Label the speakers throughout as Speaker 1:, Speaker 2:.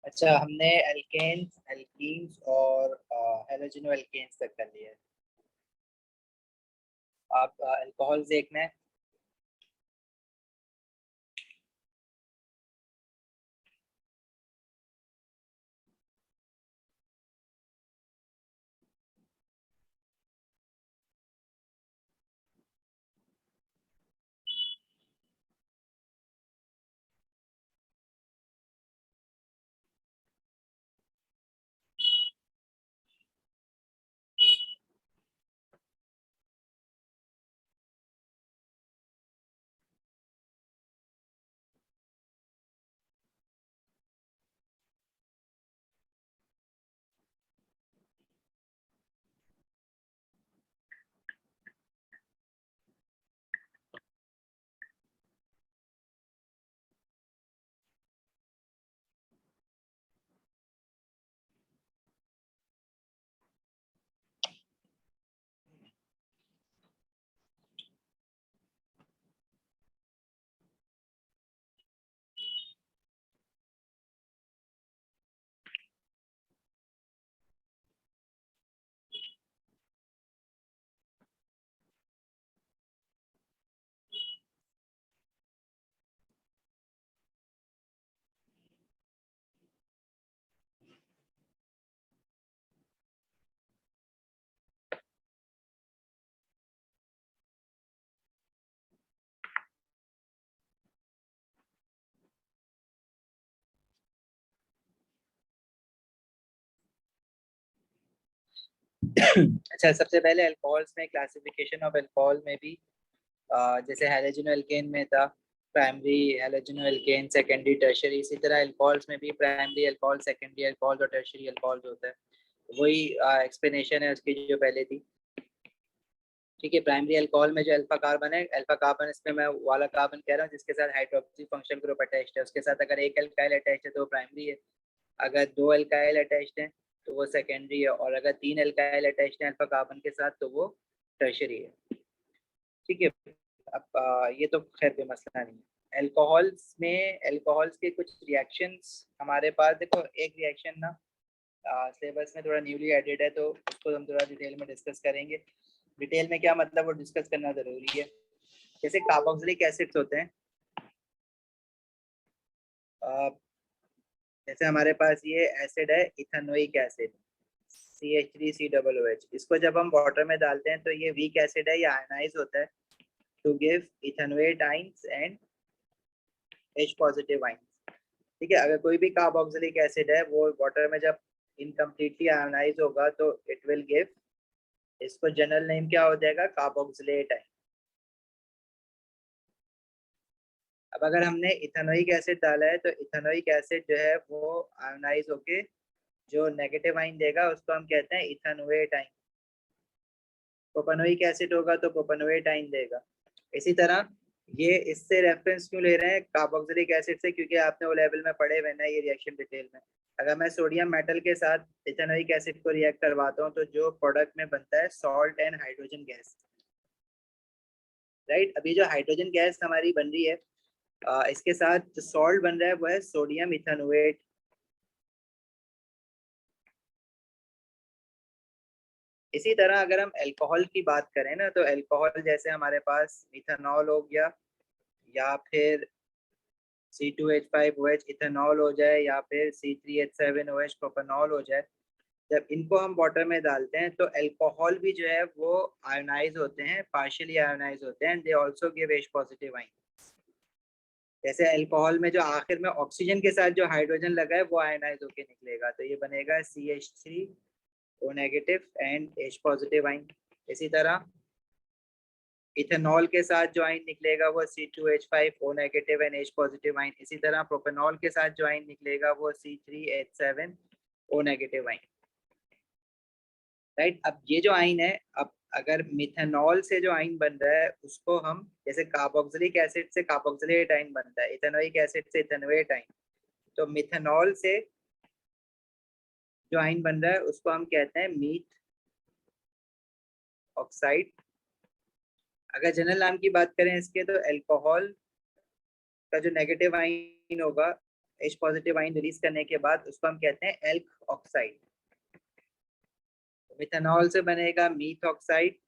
Speaker 1: अच्छा, हमने alkanes, alkenes और हेलोजनो एल्केन्स तक कर लिया है। आप अल्कोहल देखना है। अच्छा, सबसे पहले अल्कोहल्स में क्लासिफिकेशन ऑफ अल्कोहल में भी जैसे हेलोजनो एल्केन में था प्राइमरी हेलोजनो एल्केन, सेकेंडरी, टर्शियरी। इसी तरह अल्कोहल्स में भी प्राइमरी अल्कोहल, सेकेंडरी अल्कोहल और टर्शियरी अल्कोहल होता है। वही एक्सप्लेनेशन है उसकी जो पहले थी। ठीक है, प्राइमरी अल्कोहल में जो अल्फा कार्बन है, अल्फा कार्बन इसमें मैं वाला कार्बन कह रहा हूँ जिसके साथ हाइड्रोक्सी फंक्शनल ग्रुप अटैच्ड है, उसके साथ अगर एक अल्काइल अटैच्ड है तो वो प्राइमरी है। अगर दो अल्काइल अटैच्ड है तो वो सेकेंडरी है, और अगर तीन अल्काइल अटैच्ड है अल्फा कार्बन के साथ तो वो टर्शियरी है। ठीक है। अब ये तो खैर कोई मसला नहीं है। अल्कोहल्स में अल्कोहल्स के कुछ रिएक्शंस हमारे पास, देखो एक रिएक्शन ना सिलेबस में थोड़ा न्यूली एडेड है तो उसको हम थोड़ा डिटेल में डिस्कस करेंगे। डिटेल में क्या मतलब वो डिस्कस करना जरूरी है। जैसे कार्बोक्सिलिक एसिड्स होते हैं, अ, जैसे हमारे पास ये एसिड है इथेनोइक एसिड, CH3COOH। इसको जब हम वाटर में डालते हैं तो ये वीक एसिड है, ये आयनाइज होता है to give ethanoate ions and H positive ions. ठीक है, अगर कोई भी कार्बोक्सिलिक एसिड है वो वाटर में जब इनकम्प्लीटली आयनाइज होगा तो इट विल गिव, इसको जनरल नेम क्या हो जाएगा, कार्बोक्सिलेट आइन। अब अगर हमने इथेनोइक एसिड डाला है तो इथेनोइक एसिड जो है वो आयोनाइज होके जो नेगेटिव आइन देगा उसको हम कहते हैं इथेनोएट आइन। प्रोपेनोइक एसिड होगा तो प्रोपेनोएट आइन देगा। इसी तरह ये इससे रेफरेंस क्यों ले रहे हैं कार्बोक्सिलिक एसिड से, क्योंकि आपने वो लेवल में पढ़े हुए ना ये रिएक्शन डिटेल में। अगर मैं सोडियम मेटल के साथ इथेनोइक एसिड को रिएक्ट करवाता हूँ तो जो प्रोडक्ट में बनता है salt and hydrogen gas. Right, अभी जो हाइड्रोजन गैस हमारी बन रही है इसके साथ जो सॉल्ट बन रहा है वो है सोडियम इथेनोएट। इसी तरह अगर हम अल्कोहल की बात करें ना तो अल्कोहल जैसे हमारे पास इथेनॉल हो गया, या फिर C2H5OH इथेनॉल हो जाए, या फिर C3H7OH प्रोपेनॉल हो जाए। जब इनको हम वाटर में डालते हैं तो अल्कोहल भी जो है वो आयोनाइज होते हैं, पार्शियली आयोनाइज होते हैं, they also give H positive ion. जैसे अल्कोहल में जो आखिर में ऑक्सीजन के साथ जो हाइड्रोजन लगा है वो आयनाइज होके निकलेगा तो ये बनेगा CH3O negative and H positive ion. इसी तरह इथेनॉल के साथ जो आइन निकलेगा वो C2H5O negative and H positive ion. इसी तरह प्रोपेनॉल के साथ जो आइन निकलेगा वो C3H7O नेगेटिव आइन। राइट, अब ये जो आइन है, अब अगर मिथेनॉल से जो आइन बन रहा है उसको हम, जैसे कार्बोक्सिलिक एसिड से कार्बोक्सिलेट आइन बनता है, इथेनोइक एसिड से इथेनोएट आइन, तो मिथेनॉल से जो आइन बन रहा है उसको हम कहते हैं मीथ ऑक्साइड। अगर जनरल नाम की बात करें इसके तो अल्कोहल का जो नेगेटिव आइन होगा H पॉजिटिव आइन रिलीज करने के बाद उसको हम कहते हैं एल्क ऑक्साइड। मिथेनॉल से बनेगा मीथ ऑक्साइड,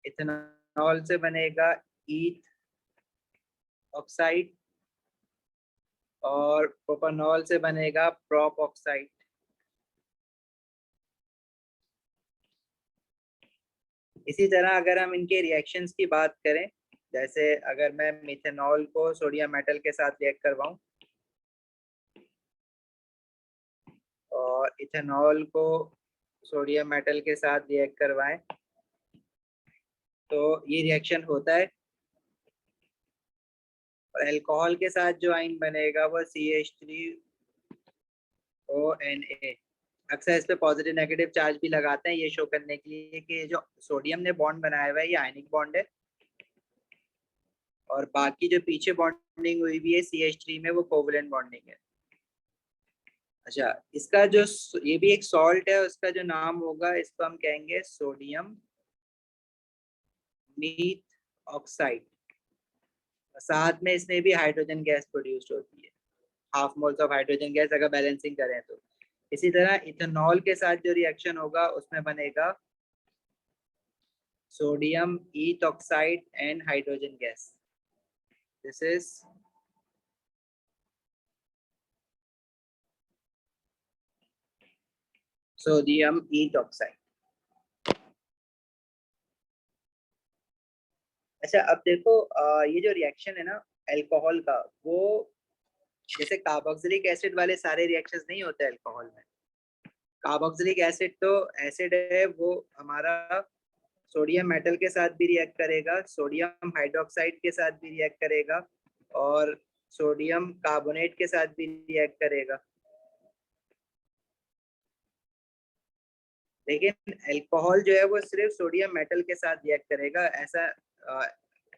Speaker 1: इथेनॉल से बनेगा ईथ ऑक्साइड, और प्रोपेनॉल से बनेगा प्रोप ऑक्साइड। इसी तरह अगर हम इनके रिएक्शंस की बात करें, जैसे अगर मैं मिथेनॉल को सोडियम मेटल के साथ रिएक्ट करवाऊं और इथेनॉल को सोडियम मेटल के साथ रिएक्ट करवाएं तो ये रिएक्शन होता है। और अल्कोहल के साथ जो आइन बनेगा वो CH3ONA। अक्सर इस पे पॉजिटिव नेगेटिव चार्ज भी लगाते हैं, ये शो करने के लिए कि जो सोडियम ने बॉन्ड बनाया हुआ है ये आयनिक बॉन्ड है, और बाकी जो पीछे बॉन्डिंग हुई भी है CH3 में वो कोवलेंट बॉन्डिंग है। अच्छा, इसका जो ये भी एक सॉल्ट है, उसका जो नाम होगा इसको हम कहेंगे सोडियम मीथ ऑक्साइड। साथ में इसमें भी हाइड्रोजन गैस प्रोड्यूस होती है, half moles of hydrogen gas अगर बैलेंसिंग करें तो। इसी तरह इथेनॉल के साथ जो रिएक्शन होगा उसमें बनेगा sodium ethoxide and hydrogen gas. This is sodium ethoxide. अच्छा, अब देखो ये जो रिएक्शन है ना अल्कोहल का, वो जैसे कार्बोक्सिलिक एसिड वाले सारे रिएक्शंस नहीं होते अल्कोहल में। कार्बोक्सिलिक एसिड तो एसिड है, वो हमारा सोडियम मेटल के साथ भी रिएक्ट करेगा, सोडियम हाइड्रोक्साइड के साथ भी रिएक्ट करेगा, और सोडियम कार्बोनेट के साथ भी रिएक्ट करेगा। लेकिन अल्कोहल जो है वो सिर्फ सोडियम मेटल के साथ रिएक्ट करेगा, ऐसा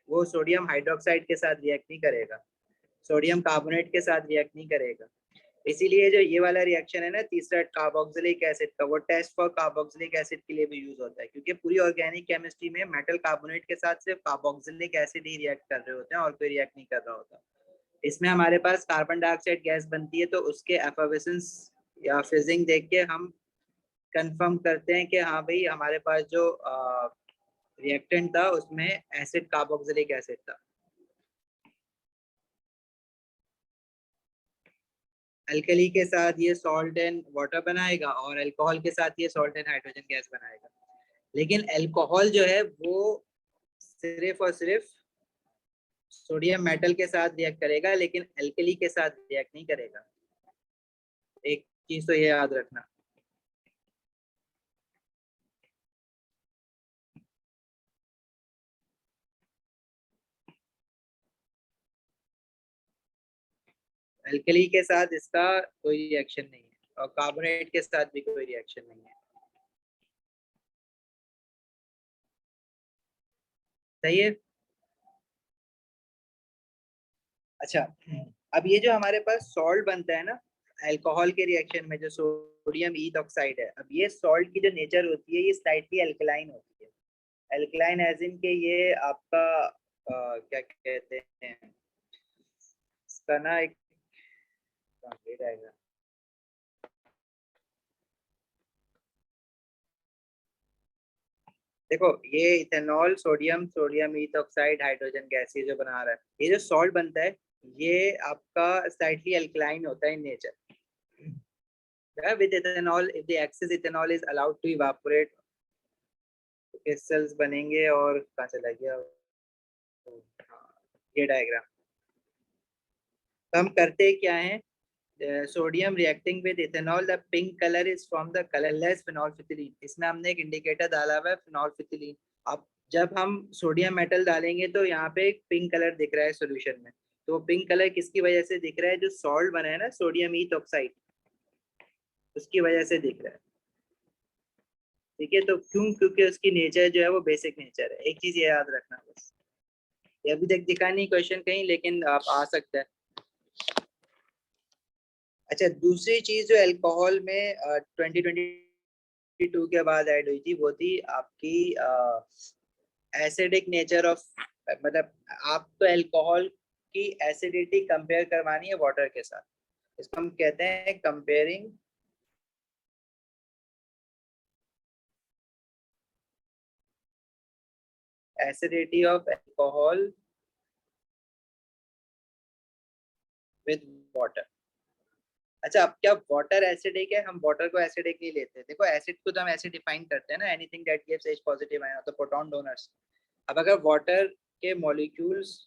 Speaker 1: वो सोडियम हाइड्रोक्साइड के साथ रिएक्ट नहीं करेगा, सोडियम कार्बोनेट के साथ रिएक्ट नहीं करेगा। इसीलिए जो ये वाला रिएक्शन है ना तीसरा कार्बोक्सिलिक एसिड का, वो टेस्ट फॉर कार्बोक्सिलिक एसिड के लिए भी यूज होता है, क्योंकि पूरी ऑर्गेनिक केमिस्ट्री में मेटल कार्बोनेट के साथ सिर्फ कार्बोक्सिलिक एसिड ही रिएक्ट कर रहे होते हैं और कोई रिएक्ट नहीं कर रहा होता। इसमें हमारे पास कार्बन डाइऑक्साइड गैस बनती है, तो उसके एफर्वेसेंस या फिजिंग देख के हम कंफर्म करते हैं कि हाँ भाई हमारे पास जो रिएक्टेंट था उसमें एसिड कार्बोक्सिलिक एसिड था। अल्कली के साथ ये सॉल्ट एंड वाटर बनाएगा, और अल्कोहल के साथ ये सॉल्ट एंड हाइड्रोजन गैस बनाएगा। लेकिन अल्कोहल जो है वो सिर्फ और सिर्फ सोडियम मेटल के साथ रिएक्ट करेगा, लेकिन अल्कली के साथ रिएक्ट नहीं करेगा। एक चीज तो ये याद रखना। अल्कली के साथ इसका कोई रिएक्शन नहीं है, और कार्बोनेट के साथ भी कोई रिएक्शन नहीं है। सही है। अच्छा, अब ये जो हमारे पास सॉल्ट बनता है ना अल्कोहल के रिएक्शन में, जो सोडियम ईथ ऑक्साइड है, अब ये सॉल्ट की जो नेचर होती है ये स्लाइटली अल्कलाइन होती है। अल्कलाइन एज इन के ये आपका क्या कहते हैं इसका ना एक देखो, ये ethanol sodium sodium ethoxide hydrogen gas ये जो बना रहा है, ये जो सॉल्ट बनता है ये आपका स्लाइटली अल्कलाइन होता है in nature. with ethanol, if the excess ethanol is allowed to evaporate, crystals बनेंगे। और कहाँ चला गया ये डायग्राम। तो हम करते क्या हैं, sodium reacting with ethanol, the pink colour is from the colourless phenolphthalein. इसमें हमने एक इंडिकेटर डाला हुआ है फिनोल्फिथिलीन। अब जब हम सोडियम मेटल डालेंगे तो यहाँ पे एक पिंक कलर दिख रहा है सॉल्यूशन में। तो पिंक कलर किसकी वजह से दिख रहा है, जो सॉल्ट बना है ना सोडियम ईथ ऑक्साइड, उसकी वजह से दिख रहा है। ठीक है, तो क्यों, क्योंकि उसकी नेचर जो है वो बेसिक नेचर है। एक चीज ये याद रखना बस। ये अभी तक दिखा नहीं क्वेश्चन कहीं, लेकिन आप आ सकता है। अच्छा, दूसरी चीज जो अल्कोहल में 2022 के बाद ऐड हुई थी वो थी आपकी एसिडिक नेचर ऑफ, मतलब आप तो अल्कोहल की एसिडिटी कंपेयर करवानी है वाटर के साथ, इसको हम कहते हैं comparing acidity of alcohol with water. अच्छा, अब क्या वाटर एसिडिक है? हम वाटर को एसिडिक नहीं लेते। देखो एसिड को तो हम ऐसे डिफाइन करते हैं ना, anything that gives H positive ion, तो प्रोटॉन डोनर्स। अब अगर वाटर के मॉलिक्यूल्स,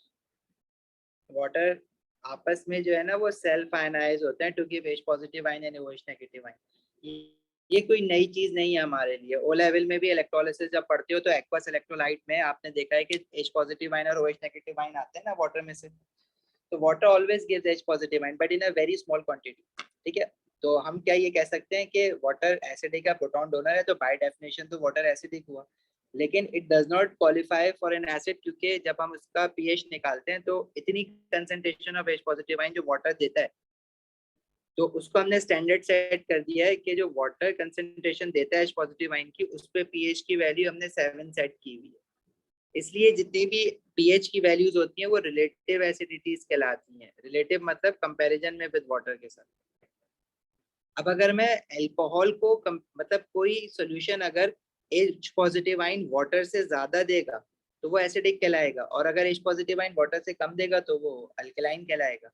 Speaker 1: वाटर आपस में जो है ना वो सेल्फ आयनाइज होते हैं to give H positive ion and OH negative ion. ये कोई नई चीज नहीं है हमारे लिए। ओ लेवल में भी इलेक्ट्रोलिसिस जब पढ़ते हो तो एक्वस इलेक्ट्रोलाइट में आपने देखा है कि H पॉजिटिव आयन और OH नेगेटिव आयन आते हैं ना वाटर में से। तो water always gives H positive ion but in a very small quantity. ठीक है, तो हम क्या ये कह सकते हैं कि वाटर एसिडिक का प्रोटॉन डोनर है, तो बाय डेफिनेशन तो वाटर एसिडिक हुआ। लेकिन it does not qualify for an acid, क्योंकि जब हम इसका पीएच निकालते हैं तो इतनी concentration of H positive ion जो वाटर देता है, तो उसको हमने स्टैंडर्ड सेट कर दिया है कि जो वाटर कंसंट्रेशन देता है H पॉजिटिव आयन की, उस पे पीएच की वैल्यू हमने 7 सेट की हुई है। इसलिए जितनी भी पीएच की वैल्यूज होती हैं वो रिलेटिव एसिडिटीज कहलाती हैं। रिलेटिव मतलब कंपैरिजन में विद वाटर के साथ। अब अगर मैं अल्कोहल को मतलब कोई सॉल्यूशन अगर H पॉजिटिव आयन वाटर से ज्यादा देगा तो वो एसिडिक कहलाएगा, और अगर H पॉजिटिव आयन वाटर से कम देगा तो वो अल्कलाइन कहलाएगा।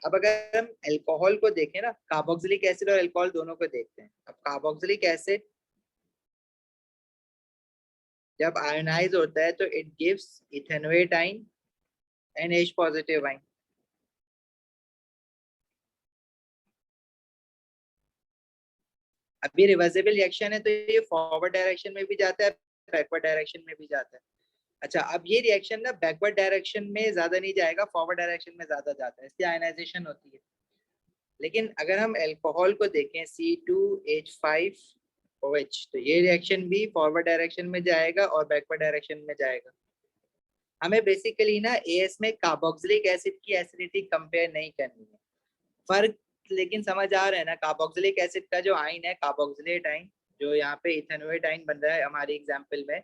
Speaker 1: अब अगर हम अल्कोहल को देखें ना, कार्बोक्सिलिक एसिड और अल्कोहल दोनों को देखते हैं। अब कार्बोक्सिलिक एसिड जब आयोनाइज होता है तो it gives ethanoate ion and H positive ion. अब ये रिवर्सिबल रिएक्शन है तो ये फॉरवर्ड डायरेक्शन में भी जाता है, बैकवर्ड डायरेक्शन में भी जाता है। अच्छा, अब ये रिएक्शन ना बैकवर्ड डायरेक्शन में ज्यादा नहीं जाएगा, फॉरवर्ड डायरेक्शन में ज्यादा जाता है, इसलिए आयनाइजेशन होती है। लेकिन अगर हम अल्कोहल को देखें C2H5OH, तो ये रिएक्शन भी फॉरवर्ड डायरेक्शन में जाएगा और बैकवर्ड डायरेक्शन में जाएगा। हमें बेसिकली ना एएस में कार्बोक्सिलिक एसिड की एसिडिटी कंपेयर नहीं करनी है। फर्क लेकिन समझ आ रहा है ना? कार्बोक्सिलिक एसिड का जो आयन है कार्बोक्सिलेट आयन, जो यहाँ पे इथेनोएट आयन बन रहा है हमारी एग्जांपल में,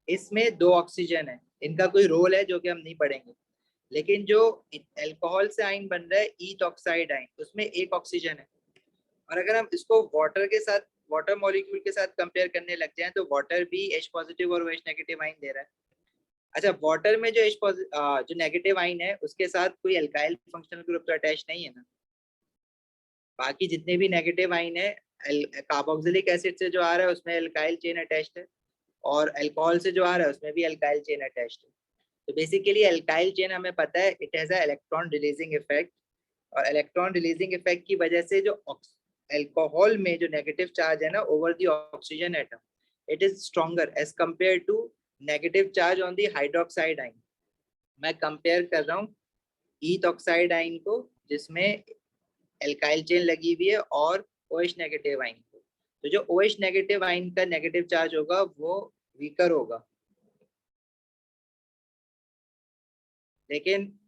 Speaker 1: इसमें 2 ऑक्सीजन है। इनका कोई रोल है जो कि हम नहीं पढ़ेंगे। लेकिन जो अल्कोहल से आयन बन रहा है ईथ ऑक्साइड आयन, उसमें 1 ऑक्सीजन है। और अगर हम इसको वाटर के साथ, वाटर मॉलिक्यूल के साथ कंपेयर करने लग जाए तो वाटर भी H पॉजिटिव और OH नेगेटिव आयन दे रहा है। अच्छा, वाटर में जो जो नेगेटिव आयन है उसके साथ कोई अल्काइल फंक्शनल ग्रुप तो अटैच नहीं है ना। बाकी जितने भी नेगेटिव आयन है, कार्बोक्सिलिक एसिड से जो आ रहा है उसमें अल्काइल चेन अटैच्ड है, और अल्कोहल से जो आ रहा है उसमें भी अल्काइल चेन अटैच्ड है। तो बेसिकली अल्काइल चेन हमें पता है it has a electron releasing effect, और इलेक्ट्रॉन रिलीजिंग इफेक्ट की वजह से जो अल्कोहल में जो नेगेटिव चार्ज है ना over the oxygen atom, it is stronger as compare to negative charge on the hydroxide ion. मैं कंपेयर कर रहा हूँ ईथ ऑक्साइड आयन को जिसमें एल्काइल चेन लगी हुई है और OH नेगेटिव आयन को। तो जो OH नेगेटिव आयन का नेगेटिव चार्ज होगा वो वीकर होगा, लेकिन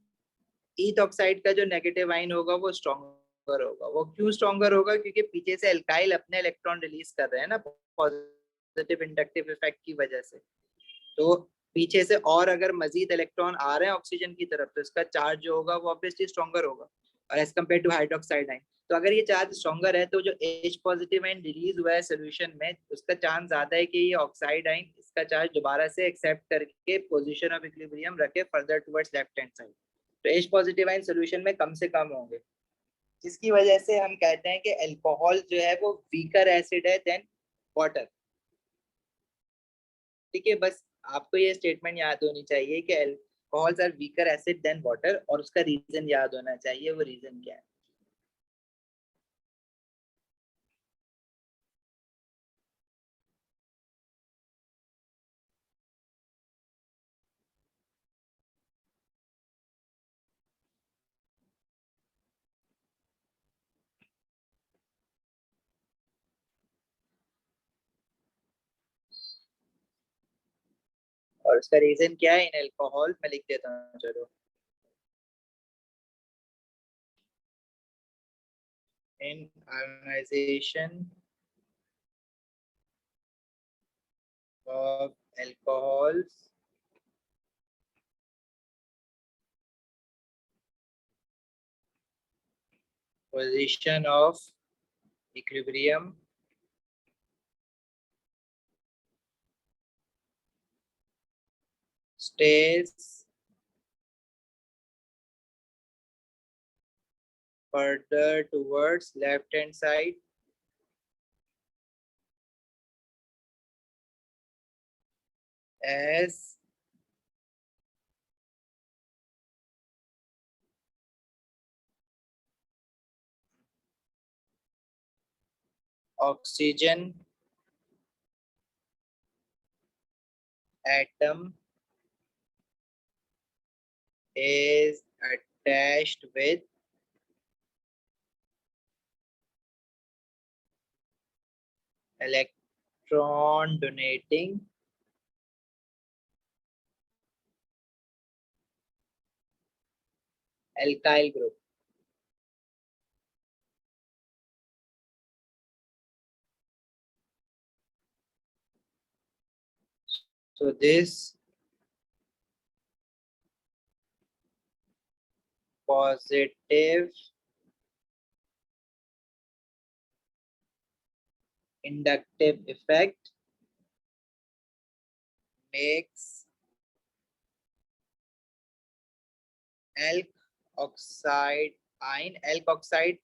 Speaker 1: ईथ ऑक्साइड का जो नेगेटिव आयन होगा वो स्ट्रॉन्गर होगा। वो क्यों स्ट्रॉन्गर होगा? क्योंकि पीछे से एल्काइल अपने इलेक्ट्रॉन रिलीज कर रहे हैं ना पॉजिटिव इंडक्टिव इफेक्ट की वजह से। तो पीछे से और अगर मजीद इलेक्ट्रॉन आ रहे हैं ऑक्सीजन की तरफ तो इसका चार्ज जो होगा वो ऑब्वियसली स्ट्रॉन्गर होगा, और as compare to hydroxide ion. तो अगर ये चार्ज स्ट्रॉन्गर है तो जो H पॉजिटिव आयन रिलीज हुआ है सोल्यूशन में, उसका चांस ज्यादा है कि ये ऑक्साइड आयन इसका चार्ज दोबारा से एक्सेप्ट करके पोजीशन ऑफ इक्विलिब्रियम रखे further towards left hand side. तो H पॉजिटिव आयन सोल्यूशन में कम से कम होंगे, जिसकी वजह से हम कहते हैं कि अल्कोहल जो है वो वीकर एसिड है देन वाटर। ठीक है, बस आपको ये स्टेटमेंट याद होनी चाहिए कि alcohols are weaker acid than water, और उसका रीजन याद होना चाहिए। वो रीजन क्या है? और उसका रीजन क्या है इन अल्कोहल? मैं लिख देता हूँ, चलो। इन ionisation of alcohols position of equilibrium stays further towards left hand side as oxygen atom is attached with electron donating alkyl group. So this positive inductive effect makes alk oxide ion elk oxide.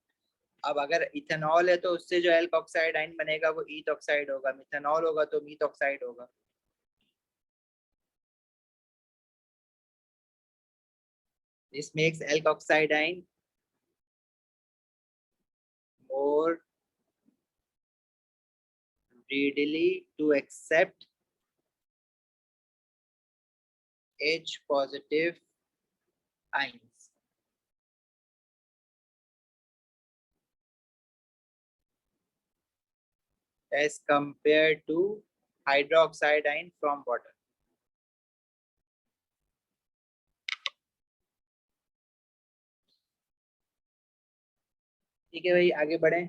Speaker 1: अब अगर ethanol है तो उससे जो elk oxide ion बनेगा वो ईथ oxide होगा, methanol होगा तो मीथ ऑक्साइड होगा. This makes alk oxide ion more readily to accept H positive ions. As compared to hydroxide ion from water. ठीक है भाई, आगे बढ़ें.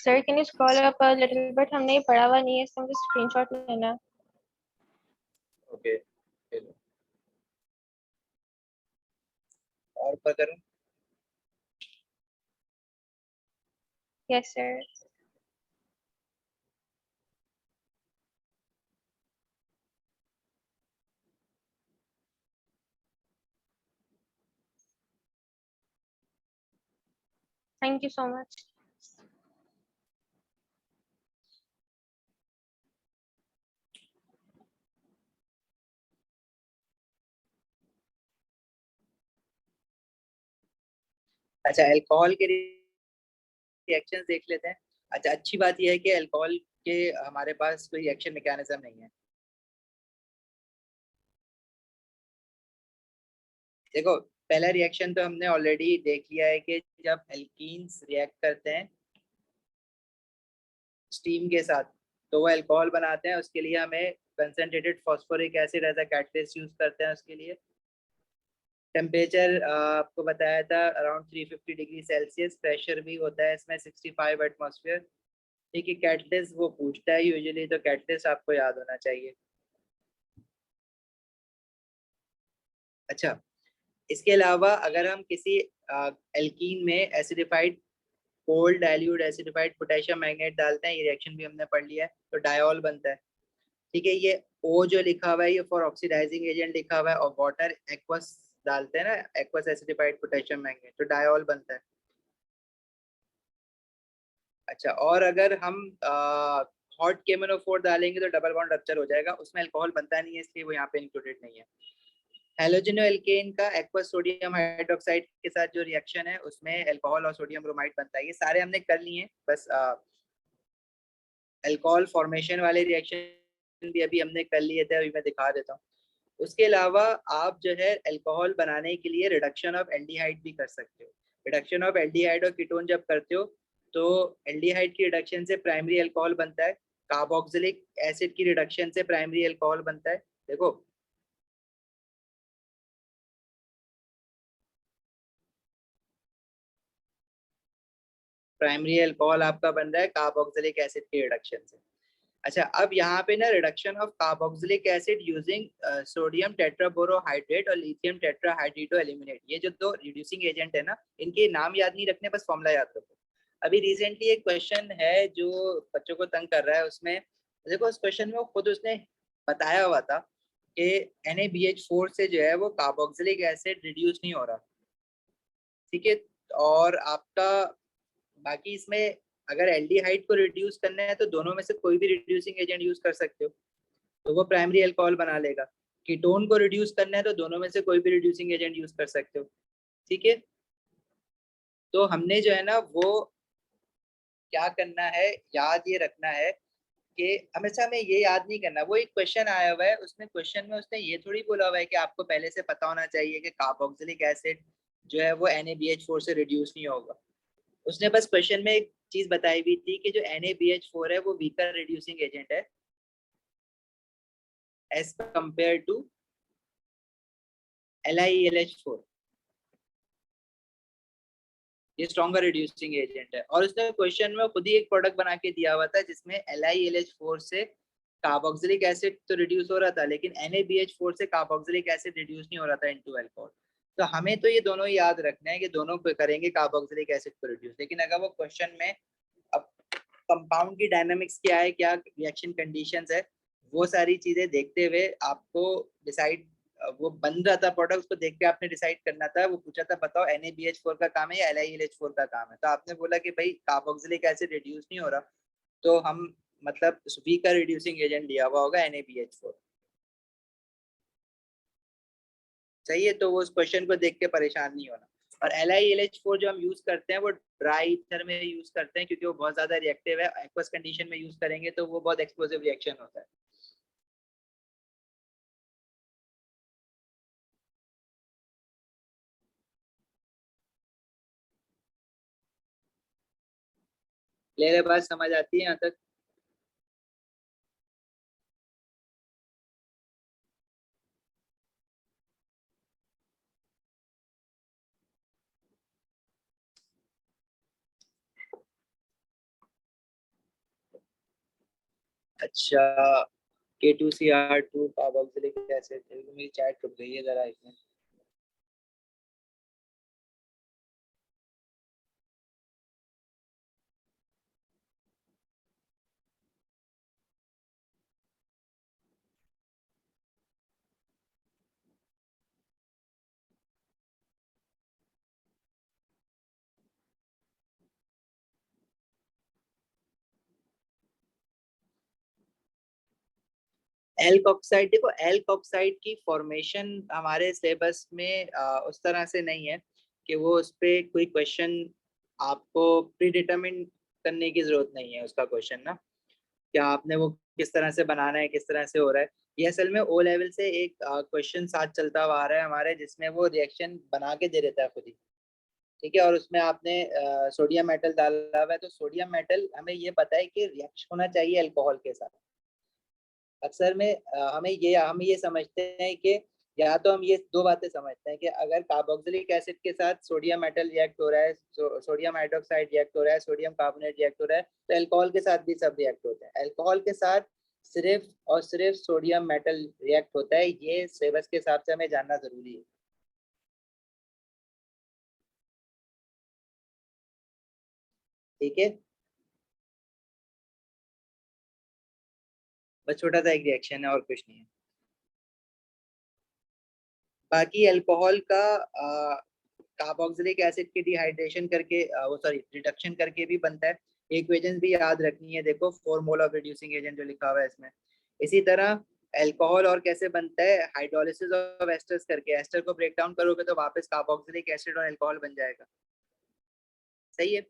Speaker 2: Sir, can you scroll up a little bit? हमने ये पढ़ा हुआ नहीं है, इसका मुझे स्क्रीनशॉट लेना है.
Speaker 1: ओके, चलो और ऊपर करूं.
Speaker 2: Yes, sir. Thank you so much.
Speaker 1: अच्छा, अल्कोहल के रिएक्शंस देख लेते हैं. अच्छा, अच्छी बात यह है कि अल्कोहल के हमारे पास कोई रिएक्शन मैकेनिज्म नहीं है. देखो, पहला रिएक्शन तो हमने ऑलरेडी देख लिया है कि जब एल्कीन्स रिएक्ट करते हैं स्टीम के साथ तो वो अल्कोहल बनाते हैं. उसके लिए हमें concentrated phosphoric acid as a catalyst use करते हैं. उसके लिए टेम्परेचर आपको बताया था अराउंड 350 डिग्री सेल्सियस. प्रेशर भी होता है इसमें 65 एटमॉस्फेयर. ठीक है, कैटलिस्ट वो पूछता है यूजुअली, तो कैटलिस्ट आपको याद होना चाहिए. अच्छा, इसके अलावा अगर हम किसी एल्कीन में acidified cold dilute acidified potassium magnet डालते हैं, ये रिएक्शन भी हमने पढ़ लिया है, तो डायोल बनता है. ठीक है, ये ओ जो लिखा हुआ है ये फॉर ऑक्सीडाइजिंग एजेंट लिखा हुआ है, और वाटर एक्वस डालते हैं ना, एक्वस एसिडिफाइड पोटेशियम मैग्नेट, तो डायोल बनता है. अच्छा, और अगर हम हॉट KMnO4 डालेंगे तो डबल बॉन्ड रप्चर हो जाएगा. उसमें अल्कोहल बनता नहीं है, इसलिए वो यहाँ पे इंक्लूडेड नहीं है. हेलोजेनो एल्केन का एक्वस सोडियम हाइड्रोक्साइड के साथ जो रिएक्शन है उसमें अल्कोहल और सोडियम ब्रोमाइड बनता है. ये सारे हमने कर लिए हैं, बस अल्कोहल फॉर्मेशन वाले रिएक्शन भी अभी हमने कर लिए थे, अभी मैं दिखा देता हूँ. उसके अलावा आप जो है अल्कोहल बनाने के लिए रिडक्शन ऑफ एल्डिहाइड भी कर सकते हो. रिडक्शन ऑफ एल्डिहाइड और कीटोन जब करते हो तो एल्डिहाइड की रिडक्शन से प्राइमरी अल्कोहल बनता है. कार्बोक्सिलिक एसिड की रिडक्शन से प्राइमरी अल्कोहल बनता है. देखो, प्राइमरी अल्कोहल आपका बन रहा है कार्बोक्सिलिक एसिड की रिडक्शन से. अच्छा, अब यहाँ पे ना reduction of carboxylic acid using sodium tetraborohydride और लिथियम टेट्राहाइड्रेटो एल्यूमिनेट, ये जो दो रिड्यूसिंग एजेंट है ना, इनके नाम याद नहीं रखने, बस फॉर्मूला याद रखो। अभी रिसेंटली एक क्वेश्चन है जो बच्चों को तंग कर रहा है, उसमें देखो उस क्वेश्चन में वो खुद उसने बताया हुआ था कि NaBH4 से जो है वो कार्बोक्सिलिक एसिड रिड्यूस नहीं हो रहा, ठीक है। और आपका बाकी इसमें अगर एल्डिहाइड को रिड्यूस करना है तो दोनों में से कोई भी रिड्यूसिंग एजेंट यूज कर सकते हो, तो वो प्राइमरी अल्कोहल बना लेगा। कीटोन को रिड्यूस करना है तो दोनों में से कोई भी रिड्यूसिंग एजेंट यूज कर सकते हो, ठीक है। तो हमने जो है ना वो क्या करना है, याद ये रखना है कि हमेशा हमें ये याद नहीं करना, वो एक क्वेश्चन आया हुआ है, उसमें क्वेश्चन में उसने ये थोड़ी बोला हुआ है कि आपको पहले से पता होना चाहिए कि कार्बोक्सिलिक एसिड जो है वो NaBH4 से रिड्यूस नहीं होगा। उसने बस क्वेश्चन में एक चीज बताई हुई थी कि जो NaBH4 है वो वीकर रिड्यूसिंग एजेंट है एज कंपेयर टू LiLH4, ये स्ट्रॉन्गर रिड्यूसिंग एजेंट है। और उसने क्वेश्चन में खुद ही एक प्रोडक्ट बना के दिया हुआ था जिसमें LiLH4 से कार्बोक्सिलिक एसिड तो रिड्यूस हो रहा था, लेकिन NaBH4 से कार्बोक्सिलिक एसिड रिड्यूस नहीं हो रहा था इनटू अल्कोहल। तो हमें तो ये दोनों ही याद रखना है कि दोनों करेंगे कार्बोक्सिलिक एसिड को रिड्यूस, लेकिन अगर वो क्वेश्चन में अब कंपाउंड की डायनामिक्स क्या है, क्या रिएक्शन कंडीशंस है, वो सारी चीजें देखते हुए आपको डिसाइड, वो बन रहा था प्रोडक्ट, उसको देख के आपने डिसाइड करना था। वो पूछा था बताओ NaBH4 का काम है या LiLH4 का काम है, तो आपने बोला कि भाई कार्बोक्सिलिक एसिड रिड्यूस नहीं हो रहा, तो हम मतलब वी का रिड्यूसिंग एजेंट लिया हुआ होगा NaBH4। सही है, तो वो उस क्वेश्चन को देख के परेशान नहीं होना। और LiLH4 जो हम यूज करते हैं वो ड्राई ईथर में यूज करते हैं, क्योंकि वो बहुत ज्यादा रिएक्टिव है। एक्वस कंडीशन में यूज करेंगे तो वो बहुत एक्सप्लोसिव रिएक्शन होता है। क्लियर बात समझ आती है यहाँ तक? अच्छा, K2CR2 कार्बोक्सिलिक एसिड, मेरी चैट रुक गई है जरा इसमें। एल्कोक्साइड, देखो एल्कोक्साइड की फॉर्मेशन हमारे सिलेबस में उस तरह से नहीं है कि वो उस पे कोई क्वेश्चन आपको प्री डिटरमिन करने की जरूरत नहीं है उसका क्वेश्चन ना, क्या आपने वो किस तरह से बनाना है, किस तरह से हो रहा है। ये असल में ओ लेवल से एक क्वेश्चन साथ चलता हुआ आ रहा है हमारे, जिसमें वो रिएक्शन बना के दे देता है खुद ही, ठीक है। और उसमें आपने सोडियम मेटल डाला हुआ है, तो सोडियम मेटल हमें ये पता है कि रिएक्शन होना चाहिए अल्कोहल के साथ। अक्सर में हम ये समझते हैं कि, या तो हम ये दो बातें समझते हैं कि अगर कार्बोक्सिलिक एसिड के साथ सोडियम मेटल रिएक्ट हो रहा है, सोडियम हाइड्रोक्साइड रिएक्ट हो रहा है, सोडियम कार्बोनेट रिएक्ट हो रहा है, तो अल्कोहल के साथ भी सब रिएक्ट होते हैं। अल्कोहल के साथ सिर्फ और सिर्फ सोडियम मेटल रिएक्ट होता है, ये सिलेबस के हिसाब से हमें जानना जरूरी है, ठीक है। बस छोटा सा एक रिएक्शन है और कुछ नहीं है। बाकी अल्कोहल का कार्बोक्सिलिक एसिड की डिहाइड्रेशन करके वो सॉरी रिडक्शन करके भी बनता है। इक्वेशंस भी याद रखनी है, देखो 4 मोल ऑफ रिड्यूसिंग एजेंट जो लिखा हुआ है इसमें। इसी तरह अल्कोहल और कैसे बनता है, हाइड्रोलिसिस ऑफ एस्टर्स करके, एस्टर को ब्रेक डाउन करोगे तो वापस कार्बोक्सिलिक एसिड और अल्कोहल बन जाएगा, सही है।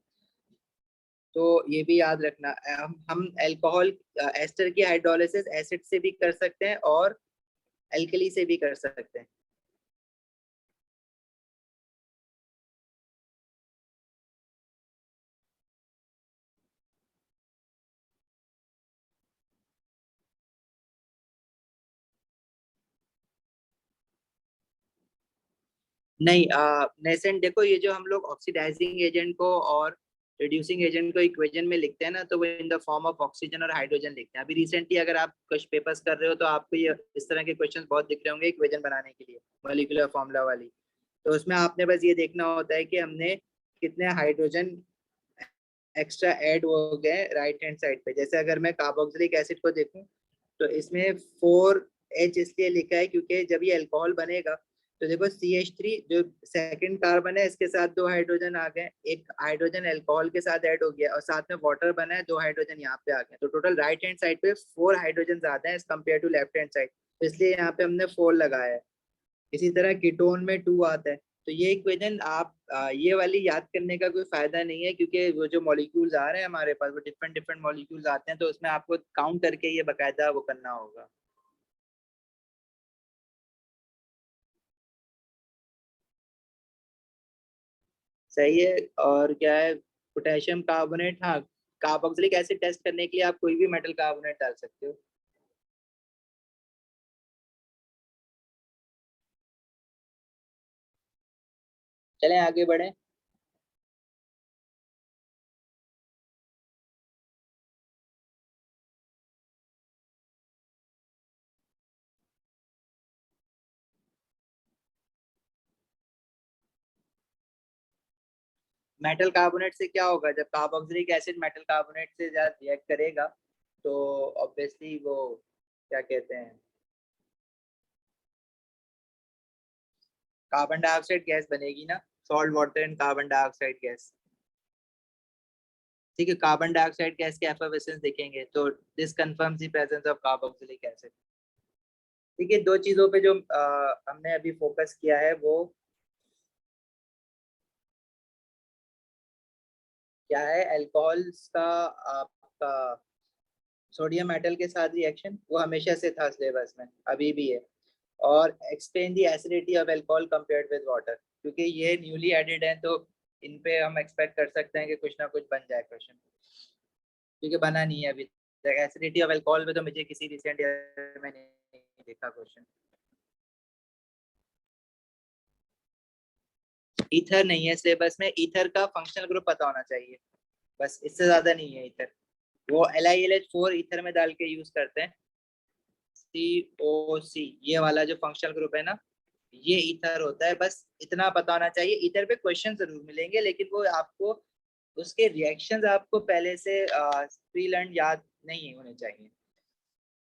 Speaker 1: तो ये भी याद रखना, हम अल्कोहल एस्टर की हाइड्रोलिसिस एसिड से भी कर सकते हैं और एल्कली से भी कर सकते हैं। नहीं, नेसेंट देखो, ये जो हम लोग ऑक्सीडाइजिंग एजेंट को और रिड्यूसिंग एजेंट को इक्वेशन में लिखते हैं ना, तो वो in the form of oxygen और हाइड्रोजन लिखते हैं। अभी रिसेंटली अगर आप कुछ पेपर्स कर रहे हो तो आपको ये इस तरह के क्वेश्चन बहुत दिख रहे होंगे इक्वेशन बनाने के लिए, मॉलिक्यूलर फॉर्मूला वाली। तो उसमें आपने बस ये देखना होता है कि हमने कितने हाइड्रोजन एक्स्ट्रा ऐड हो गए राइट हैंड साइड पे। जैसे अगर मैं कार्बोक्सिलिक एसिड को देखूं तो इसमें 4H इसलिए लिखा है क्योंकि जब ये अल्कोहल बनेगा तो देखो CH3 जो सेकंड कार्बन है इसके साथ 2 हाइड्रोजन आ गए, एक हाइड्रोजन अल्कोहल के साथ ऐड हो गया और साथ में वाटर बना है, 2 हाइड्रोजन यहाँ पे आ गए। तो टोटल राइट हैंड साइड पे 4 हाइड्रोजन ज्यादा है as compare to left hand side, तो इसलिए यहाँ पे हमने 4 लगाया है। इसी तरह कीटोन में 2 आता है। तो ये इक्वेशन आप ये वाली याद करने का कोई फायदा नहीं है क्योंकि वो जो मॉलिक्यूल्स आ रहे हैं हमारे पास वो डिफरेंट डिफरेंट मॉलिक्यूल्स आते हैं, तो उसमें आपको काउंट करके ये बकायदा वो करना होगा। सही है। और क्या है, पोटेशियम कार्बोनेट, हाँ कार्बोक्सिलिक एसिड टेस्ट करने के लिए आप कोई भी मेटल कार्बोनेट डाल सकते हो। चलें आगे बढ़े। मेटल कार्बोनेट से क्या होगा, जब कार्बोक्सिलिक एसिड मेटल कार्बोनेट से ज्यादा रिएक्ट करेगा तो ऑब्वियसली वो क्या कहते हैं, कार्बन डाइऑक्साइड गैस बनेगी ना, salt water and carbon dioxide gas. ठीक है, कार्बन डाइऑक्साइड गैस के एफिशिएंसी देखेंगे तो this confirms the presence of carboxylic acid. ठीक है, दो चीजों पे जो हमने अभी फोकस किया है वो क्या है, अल्कोहल्स का आपका सोडियम मेटल के साथ रिएक्शन वो हमेशा से था सिलेबस में, अभी भी है। और explain the acidity of alcohol compared with water, क्योंकि ये न्यूली एडेड है तो इन पे हम एक्सपेक्ट कर सकते हैं कि कुछ ना कुछ बन जाए क्वेश्चन, क्योंकि बना नहीं है अभी तक। एसिडिटी ऑफ अल्कोहल में तो मुझे किसी रिसेंट ईयर में नहीं देखा क्वेश्चन। ईथर नहीं है सिलेबस में, ईथर का फंक्शनल ग्रुप पता होना चाहिए, बस इससे ज्यादा नहीं है ईथर। वो LiLH4 ईथर में डाल के यूज करते हैं, COC ये वाला जो फंक्शनल ग्रुप है ना, ये ईथर होता है। बस इतना पता होना चाहिए। ईथर पे क्वेश्चन जरूर मिलेंगे लेकिन वो आपको उसके रिएक्शंस आपको पहले से प्री लर्न याद नहीं होने चाहिए,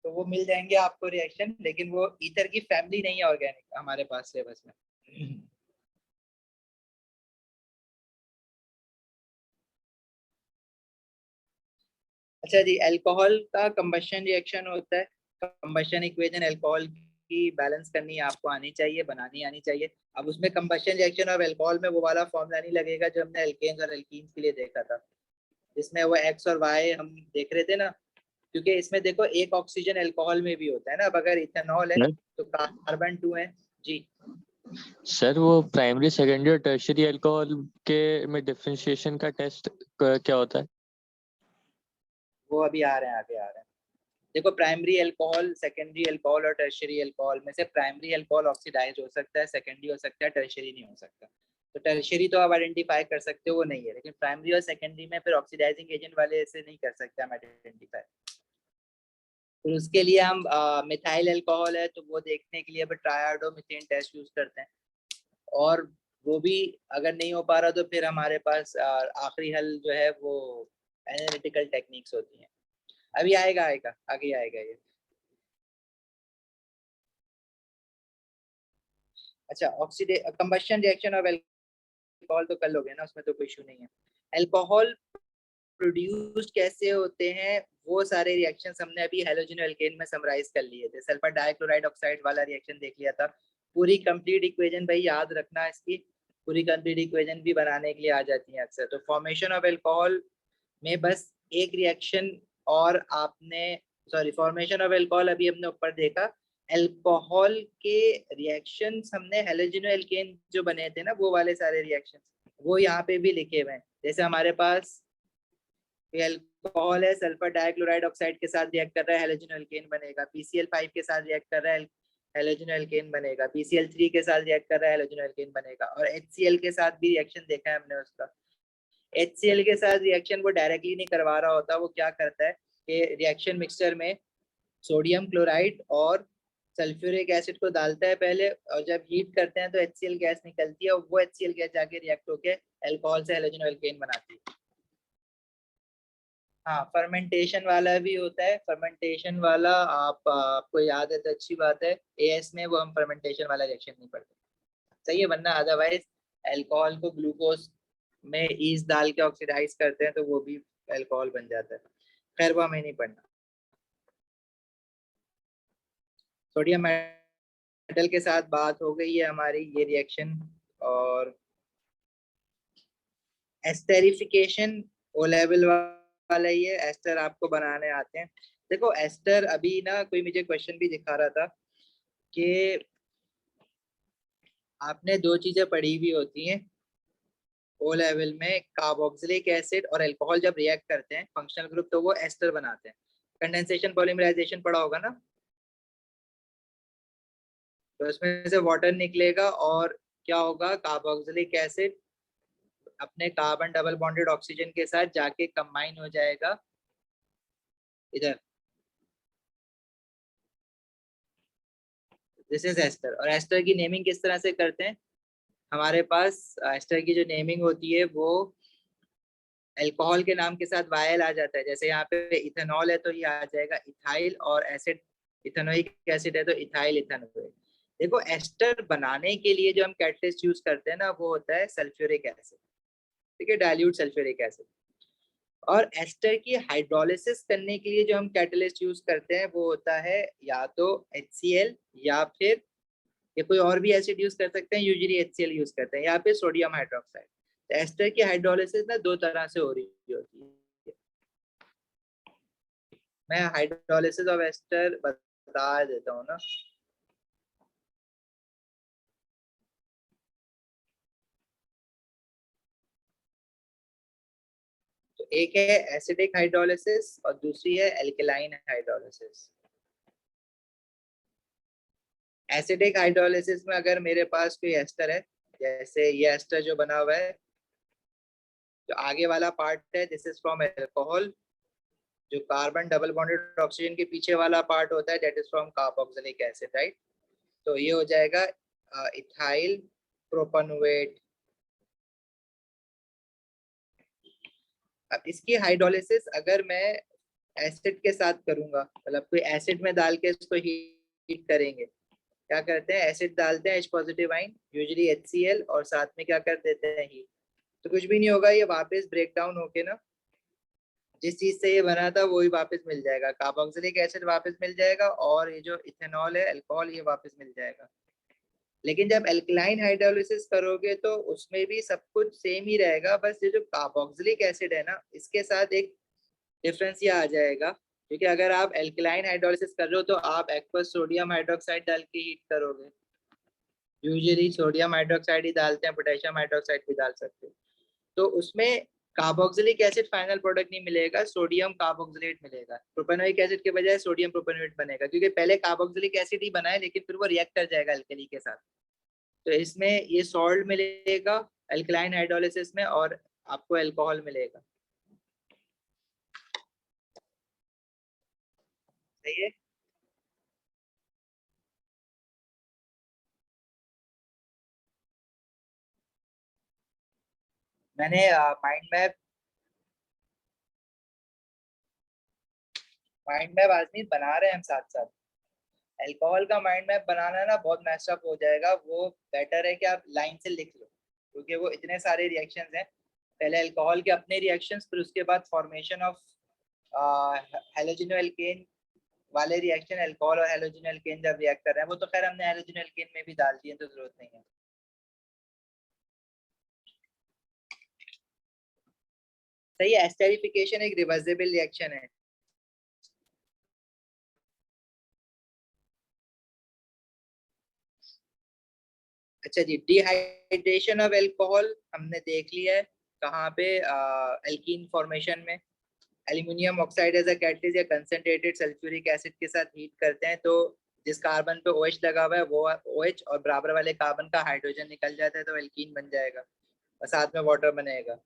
Speaker 1: तो वो मिल जाएंगे आपको रिएक्शन, लेकिन वो ईथर की फैमिली नहीं है ऑर्गेनिक हमारे पास सिलेबस में। अच्छा जी, अल्कोहल का कंबशन रिएक्शन होता है, कंबशन इक्वेशन अल्कोहल की बैलेंस करनी आपको आनी चाहिए, बनानी आनी चाहिए। अब उसमें कंबशन रिएक्शन और अल्कोहल में वो वाला फॉर्मूला नहीं लगेगा जो हमने एल्केन्स और एल्कीन्स के लिए देखा था, जिसमें वो एक्स और वाई हम देख रहे थे ना, क्योंकि इसमें देखो एक ऑक्सीजन अल्कोहल में भी होता है ना, अब अगर इथेनॉल है तो कार्बन 2 है जी।
Speaker 3: सर वो प्राइमरी सेकेंडरी और टर्शियरी अल्कोहल के में डिफरेंशिएशन का टेस्ट क्या होता है?
Speaker 1: वो अभी आ रहे हैं, आगे आ रहे हैं। देखो प्राइमरी अल्कोहल, सेकेंडरी अल्कोहल और टर्शियरी अल्कोहल में से प्राइमरी अल्कोहल ऑक्सीडाइज हो सकता है, सेकेंडरी हो सकता है, टर्शियरी नहीं हो सकता। तो टर्शियरी तो आप आइडेंटिफाई कर सकते हो वो नहीं है, लेकिन प्राइमरी और सेकेंडरी में फिर ऑक्सीडाइजिंग एजेंट वाले ऐसे नहीं कर सकते हम आइडेंटिफाई। फिर उसके लिए हम मिथाइल अल्कोहल है तो वो देखने के लिए ट्राइआडो मीथेन टेस्ट यूज करते हैं, और वो भी अगर नहीं हो पा रहा तो फिर हमारे पास आखिरी हल जो है वो एनालिटिकल टेक्निक्स होती हैं। अभी आएगा आएगा आगे आएगा ये। अच्छा, ऑक्सीडे कंबशन रिएक्शन ऑफ अल्कोहल तो कर लोगे ना, उसमें तो कोई इशू नहीं है। अल्कोहल प्रोड्यूस्ड कैसे होते हैं वो सारे रिएक्शंस हमने अभी हैलोजन एल्केन में समराइज कर लिए थे। सल्फर डाइक्लोराइड ऑक्साइड वाला रिएक्शन देख लिया था। पूरी कंप्लीट इक्वेशन भाई याद रखना, इसकी पूरी कंप्लीट इक्वेशन भी बनाने के लिए आ जाती है अक्सर। तो फॉर्मेशन ऑफ अल्कोहल में बस एक रिएक्शन, और आपने सॉरी फॉर्मेशन ऑफ अल्कोहल अभी हमने ऊपर देखा। अल्कोहल के रिएक्शंस हमने हैलोजन एल्केन जो बने थे ना वो वाले सारे रिएक्शंस वो यहाँ पे भी लिखे हुए हैं। जैसे हमारे पास अल्कोहल है, सल्फर डाइक्लोराइड ऑक्साइड के साथ रिएक्ट कर रहा है, हैलोजन एल्केन बनेगा। PCl5 के साथ रिएक्ट कर रहा है, हैलोजन एल्केन बनेगा। PCl3 के साथ रिएक्ट कर रहा है, हैलोजन एल्केन बनेगा। और HCl के साथ भी रिएक्शन देखा है हमने उसका। HCl के साथ रिएक्शन वो डायरेक्टली नहीं करवा रहा होता, वो क्या करता है कि रिएक्शन मिक्सचर में सोडियम क्लोराइड और सल्फ्यूरिक एसिड को डालता है पहले, और जब हीट करते हैं तो HCl गैस निकलती है, और वो HCl गैस जाके रिएक्ट होके अल्कोहल से हैलोजन एल्केन बनाती है। हाँ, फर्मेंटेशन वाला भी होता है। फर्मेंटेशन वाला आपको याद है तो अच्छी बात है, AS में वो हम फर्मेंटेशन वाला रिएक्शन नहीं पढ़ते, सही है, वरना अदरवाइज अल्कोहल को ग्लूकोज में ईस्ट डाल के ऑक्सीडाइज करते हैं तो वो भी अल्कोहल बन जाता है। खैर वो हमें नहीं पढ़ना। सोडियम मेटल के साथ बात हो गई है हमारी, ये रिएक्शन। और एस्टेरिफिकेशन ओ लेवल वाला ही है, एस्टर आपको बनाने आते हैं। देखो एस्टर, अभी ना कोई मुझे क्वेश्चन भी दिखा रहा था कि आपने दो चीजें पढ़ी हुई होती हैं ओ लेवल में, कार्बोक्सिलिक एसिड और अल्कोहल जब रिएक्ट करते हैं फंक्शनल ग्रुप तो वो एस्टर बनाते हैं। कंडेंसेशन पॉलीमराइजेशन पढ़ा होगा ना, तो इसमें से वाटर निकलेगा और क्या होगा, कार्बोक्सिलिक एसिड अपने कार्बन डबल बॉन्डेड ऑक्सीजन के साथ जाके कंबाइन हो जाएगा इधर, दिस इज एस्टर। और एस्टर की नेमिंग किस तरह से करते हैं, हमारे पास एस्टर की जो नेमिंग होती है वो अल्कोहल के नाम के साथ वायल आ जाता है। जैसे यहाँ पे इथेनॉल है तो ये आ जाएगा इथाइल, और एसिड इथेनोइक एसिड है तो इथाइल इथेनोइक। देखो एस्टर बनाने के लिए जो हम कैटलिस्ट यूज करते हैं ना वो होता है सल्फ्यूरिक एसिड, ठीक है, डाइल्यूट सल्फ्यूरिक एसिड। और एस्टर की हाइड्रोलिसिस करने के लिए जो हम कैटलिस्ट यूज करते हैं वो होता है या तो HCl, या फिर या कोई और भी एसिड यूज कर सकते हैं, यूजुअली HCl यूज करते हैं, या फिर सोडियम हाइड्रोक्साइड। तो एस्टर की हाइड्रोलिसिस ना दो तरह से हो रही होती है। मैं हाइड्रोलिसिस ऑफ एस्टर बता देता हूँ ना। तो एक है एसिडिक हाइड्रोलिसिस और दूसरी है एल्केलाइन हाइड्रोलिसिस। एसिडिक हाइड्रोलिसिस में अगर मेरे पास कोई एस्टर है, जैसे ये एस्टर जो बना हुआ है, जो आगे वाला पार्ट है दिस इज फ्रॉम अल्कोहल, जो कार्बन डबल बॉन्डेड ऑक्सीजन के पीछे वाला पार्ट होता है that is from carboxylic acid, right. तो ये हो जाएगा इथाइल प्रोपेनोएट। अब इसकी हाइड्रोलिसिस अगर मैं एसिड के साथ करूंगा, मतलब कोई एसिड में डाल के इसको हीट करेंगे, क्या करते हैं, एसिड डालते हैं H positive ion usually HCl, और साथ में क्या कर देते हैं हीट, तो कुछ भी नहीं होगा, ये वापस ब्रेक डाउन होके ना जिस चीज से ये बना था वही वापस मिल जाएगा, कार्बोक्सिलिक एसिड वापस मिल जाएगा, और ये जो इथेनॉल है अल्कोहल ये वापस मिल जाएगा। लेकिन जब एल्कलाइन हाइड्रोलिसिस करोगे तो उसमें भी सब कुछ सेम ही रहेगा, बस ये जो कार्बोक्सिलिक एसिड है ना इसके साथ एक डिफरेंस ये आ जाएगा, क्योंकि अगर आप एल्कलाइन हाइड्रोलिसिस कर रहे हो तो आप एक्वस सोडियम हाइड्रोक्साइड डाल के हीट करोगे, यूजुअली सोडियम हाइड्रोक्साइड ही डालते हैं, पोटेशियम हाइड्रोक्साइड भी डाल सकते हो, तो उसमें कार्बोक्सिलिक एसिड फाइनल प्रोडक्ट नहीं मिलेगा, सोडियम कार्बोक्सिलेट मिलेगा, प्रोपेनोइक एसिड के बजाय सोडियम प्रोपेनोएट बनेगा, क्योंकि पहले कार्बोक्सिलिक एसिड ही बना है लेकिन फिर वो रिएक्ट कर जाएगा अल्कली के साथ, तो इसमें ये सॉल्ट मिलेगा अल्कलाइन हाइड्रोलिसिस में और आपको अल्कोहल मिलेगा, सही है। मैंने माइंड मैप आदमी बना रहे हैं हम साथ साथ। अल्कोहल का माइंड मैप बनाना ना बहुत मैशअप हो जाएगा, वो बेटर है कि आप लाइन से लिख लो, क्योंकि वो इतने सारे रिएक्शंस हैं, पहले अल्कोहल के अपने रिएक्शंस, फिर उसके बाद फॉर्मेशन ऑफ हेलोजिनो एल्केन वाले रिएक्शन, अल्कोहल और हेलोजिनो एल्केन जब रिएक्ट कर रहे हैं, वो तो खैर हमने हेलोजिनो एल्केन में भी डाल दिए तो जरूरत नहीं है। सही है, एस्टेरिफिकेशन एक रिवर्सिबल रिएक्शन है। अच्छा जी, डिहाइड्रेशन ऑफ अल्कोहल हमने देख लिया है कहाँ पे, एल्कीन फॉर्मेशन में aluminium oxide as a catalyst या कंसंट्रेटेड सल्फ्यूरिक एसिड के साथ हीट करते हैं, तो जिस कार्बन पे OH लगा हुआ है वो OH और बराबर वाले कार्बन का हाइड्रोजन निकल जाता है तो एल्कीन बन जाएगा और साथ में वाटर बनेगा।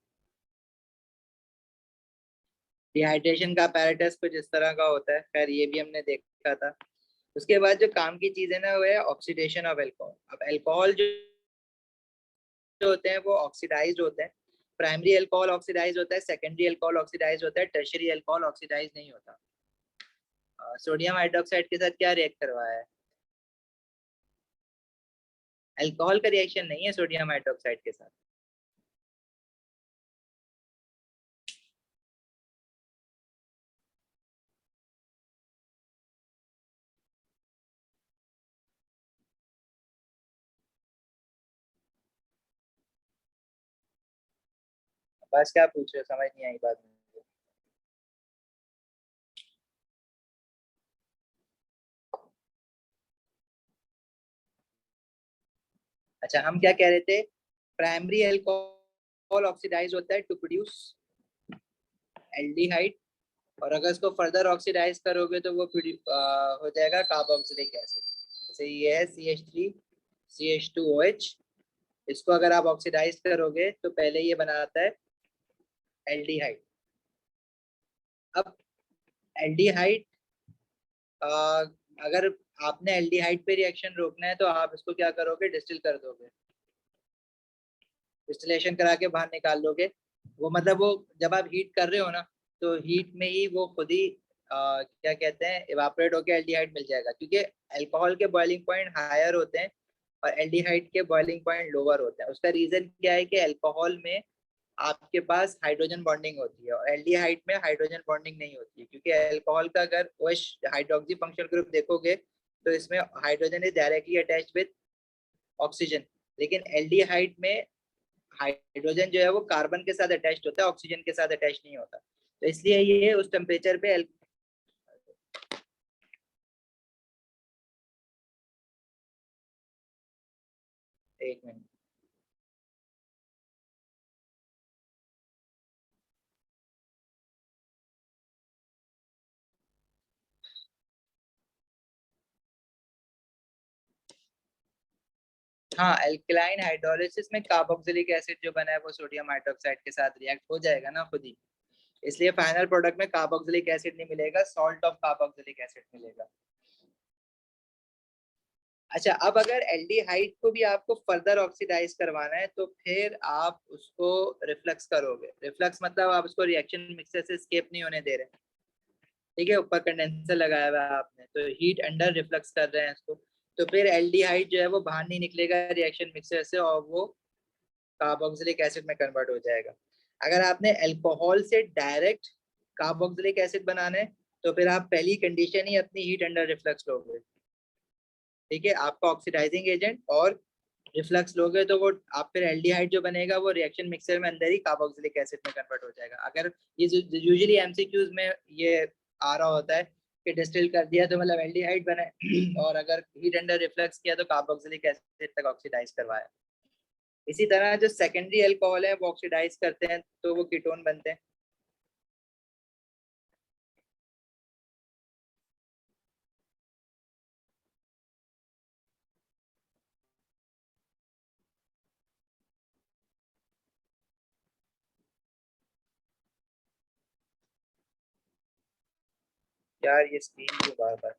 Speaker 1: डिहाइड्रेशन का apparatus कुछ इस तरह का होता है, खैर ये भी हमने देखा था। उसके बाद जो काम की चीज है ना वो है ऑक्सीडेशन ऑफ अल्कोहल। अब अल्कोहल जो होते हैं वो ऑक्सीडाइज्ड होते हैं। प्राइमरी अल्कोहल ऑक्सीडाइज होता है, सेकेंडरी अल्कोहल ऑक्सीडाइज होता है, टर्शियरी अल्कोहल ऑक्सीडाइज नहीं होता। सोडियम हाइड्रोक्साइड के साथ क्या रिएक्ट करवाया है? अल्कोहल का रिएक्शन नहीं है सोडियम हाइड्रोक्साइड के साथ। बस क्या पूछ रहे हो, समझ नहीं आई बात मुझे। अच्छा हम क्या कह रहे थे, प्राइमरी अल्कोहल ऑक्सीडाइज होता है टू प्रोड्यूस एल्डिहाइड, और अगर इसको फर्दर ऑक्सीडाइज करोगे तो वो हो जाएगा कार्बोक्सिलिक एसिड। जैसे ये है CH3CH2OH, इसको अगर आप ऑक्सीडाइज करोगे तो पहले ये बनाता है एल्डिहाइड। अब एल्डिहाइड अगर आपने एल्डिहाइड पे रिएक्शन रोकना है तो आप इसको क्या करोगे, डिस्टिल कर दोगे, डिस्टिलेशन करा के बाहर निकाल लोगे। वो मतलब वो जब आप हीट कर रहे हो ना तो हीट में ही वो खुद ही क्या कहते हैं इवापोरेट होकर एल्डिहाइड मिल जाएगा, क्योंकि अल्कोहल के बॉइलिंग पॉइंट हायर होते हैं और एल्डिहाइड के बॉइलिंग पॉइंट लोअर होते हैं। उसका रीजन क्या है कि अल्कोहल में आपके पास हाइड्रोजन बॉन्डिंग होती है और एल्डिहाइड में हाइड्रोजन बॉन्डिंग नहीं होती है, क्योंकि अल्कोहल का अगर OH हाइड्रोक्सी फंक्शनल ग्रुप देखोगे तो इसमें hydrogen is directly attached with oxygen, लेकिन एल्डिहाइड में हाइड्रोजन जो है वो कार्बन के साथ अटैच्ड होता है, ऑक्सीजन के साथ अटैच नहीं होता। तो इसलिए ये उस टेम्परेचर पे एक मिनट, हाँ एल्कलाइन हाइड्रोलिसिस में कार्बोक्सिलिक एसिड जो बना है वो सोडियम हाइड्रोक्साइड के साथ रिएक्ट हो जाएगा ना खुद ही, इसलिए फाइनल प्रोडक्ट में कार्बोक्सिलिक एसिड नहीं मिलेगा, सॉल्ट ऑफ कार्बोक्सिलिक एसिड मिलेगा। अच्छा अब अगर एल्डिहाइड को भी आपको फर्दर ऑक्सीडाइज करवाना है तो फिर आप उसको रिफ्लक्स करोगे। रिफ्लक्स मतलब आप उसको रिएक्शन मिक्सर से स्केप नहीं होने दे रहे, ठीक है, ऊपर कंडेंसर लगाया हुआ है आपने तो हीट अंडर रिफ्लक्स कर रहे हैं इसको, तो फिर एल्डिहाइड जो है वो बाहर नहीं निकलेगा रिएक्शन मिक्सर से और वो कार्बोक्सिलिक एसिड में कन्वर्ट हो जाएगा। अगर आपने अल्कोहल से डायरेक्ट कार्बोक्सिलिक एसिड बनाना है तो फिर आप पहली कंडीशन ही अपनी हीट अंडर रिफ्लक्स लोगे, ठीक है, आपका ऑक्सीडाइजिंग एजेंट और रिफ्लक्स लोगे तो वो आप फिर एल्डिहाइड जो बनेगा वो रिएक्शन मिक्सर में अंदर ही कार्बोक्सिलिक एसिड में कन्वर्ट हो जाएगा। अगर ये यूजुअली एमसीक्यूज में ये आ रहा होता है कि डिस्टिल कर दिया तो मतलब एल्डिहाइड बना और अगर हीट अंडर रिफ्लक्स किया तो कार्बोक्सिलिक एसिड तक ऑक्सीडाइज करवाया। इसी तरह जो सेकेंडरी अल्कोहल है वो ऑक्सीडाइज करते हैं तो वो कीटोन बनते हैं। यार ये स्क्रीन क्यों बार बार,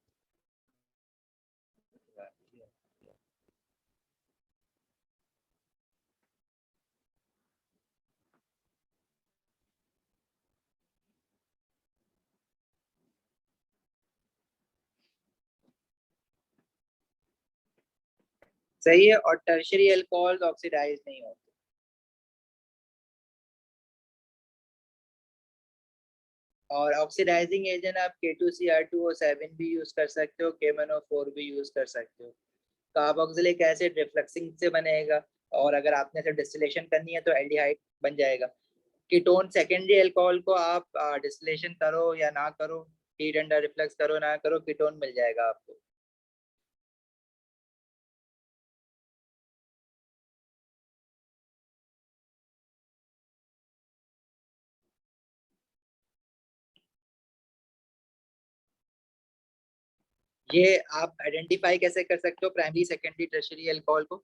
Speaker 1: सही है, और टर्शियरी अल्कोहल ऑक्सीडाइज नहीं होते। और ऑक्सीडाइजिंग एजेंट आप K2Cr2O7 भी यूज कर सकते हो, KMnO4 भी यूज कर सकते हो। कार्बोक्सिलिक एसिड रिफ्लक्सिंग से बनेगा और अगर आपने सिर्फ डिस्टिलेशन करनी है तो एल्डिहाइड बन जाएगा। कीटोन सेकेंडरी अल्कोहल को आप डिस्टिलेशन करो या ना करो, हीट अंडर रिफ्लक्स करो ना करो, कीटोन मिल जाएगा आपको। ये आप आइडेंटिफाई कैसे कर सकते हो प्राइमरी सेकेंडरी टर्शियरी अल्कोहल को?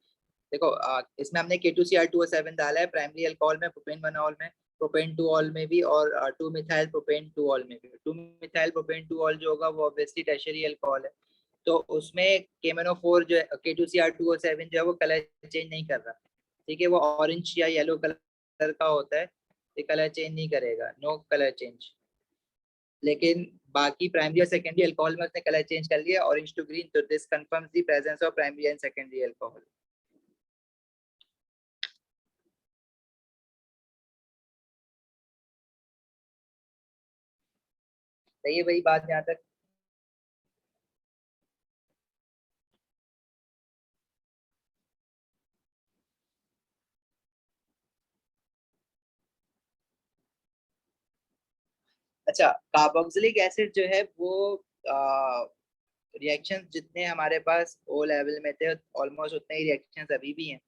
Speaker 1: देखो इसमें हमने K2Cr2O7 डाला है प्राइमरी अल्कोहल में, प्रोपेन 1 में, प्रोपेन टू ऑल में भी और 2 मिथाइल प्रोपेन टू ऑल में भी। 2 मिथाइल प्रोपेन टू ऑल जो होगा वो ऑब्वियसली टर्शियरी अल्कोहल है, तो उसमें KMnO4 जो है K2Cr2O7 जो है वो कलर चेंज नहीं कर रहा, ठीक है, वो ऑरेंज या येलो कलर का होता है, ये कलर चेंज नहीं करेगा, नो कलर चेंज। लेकिन बाकी प्राइमरी और सेकेंडरी अल्कोहल में उसने कलर चेंज कर लिया ऑरेंज टू ग्रीन, तो this confirms the presence of primary and secondary alcohol. सही है वही बात यहाँ तक। अच्छा, कार्बोक्सिलिक एसिड जो है वो रिएक्शन जितने हमारे पास ओ लेवल में थे ऑलमोस्ट उतने ही रिएक्शंस अभी भी हैं,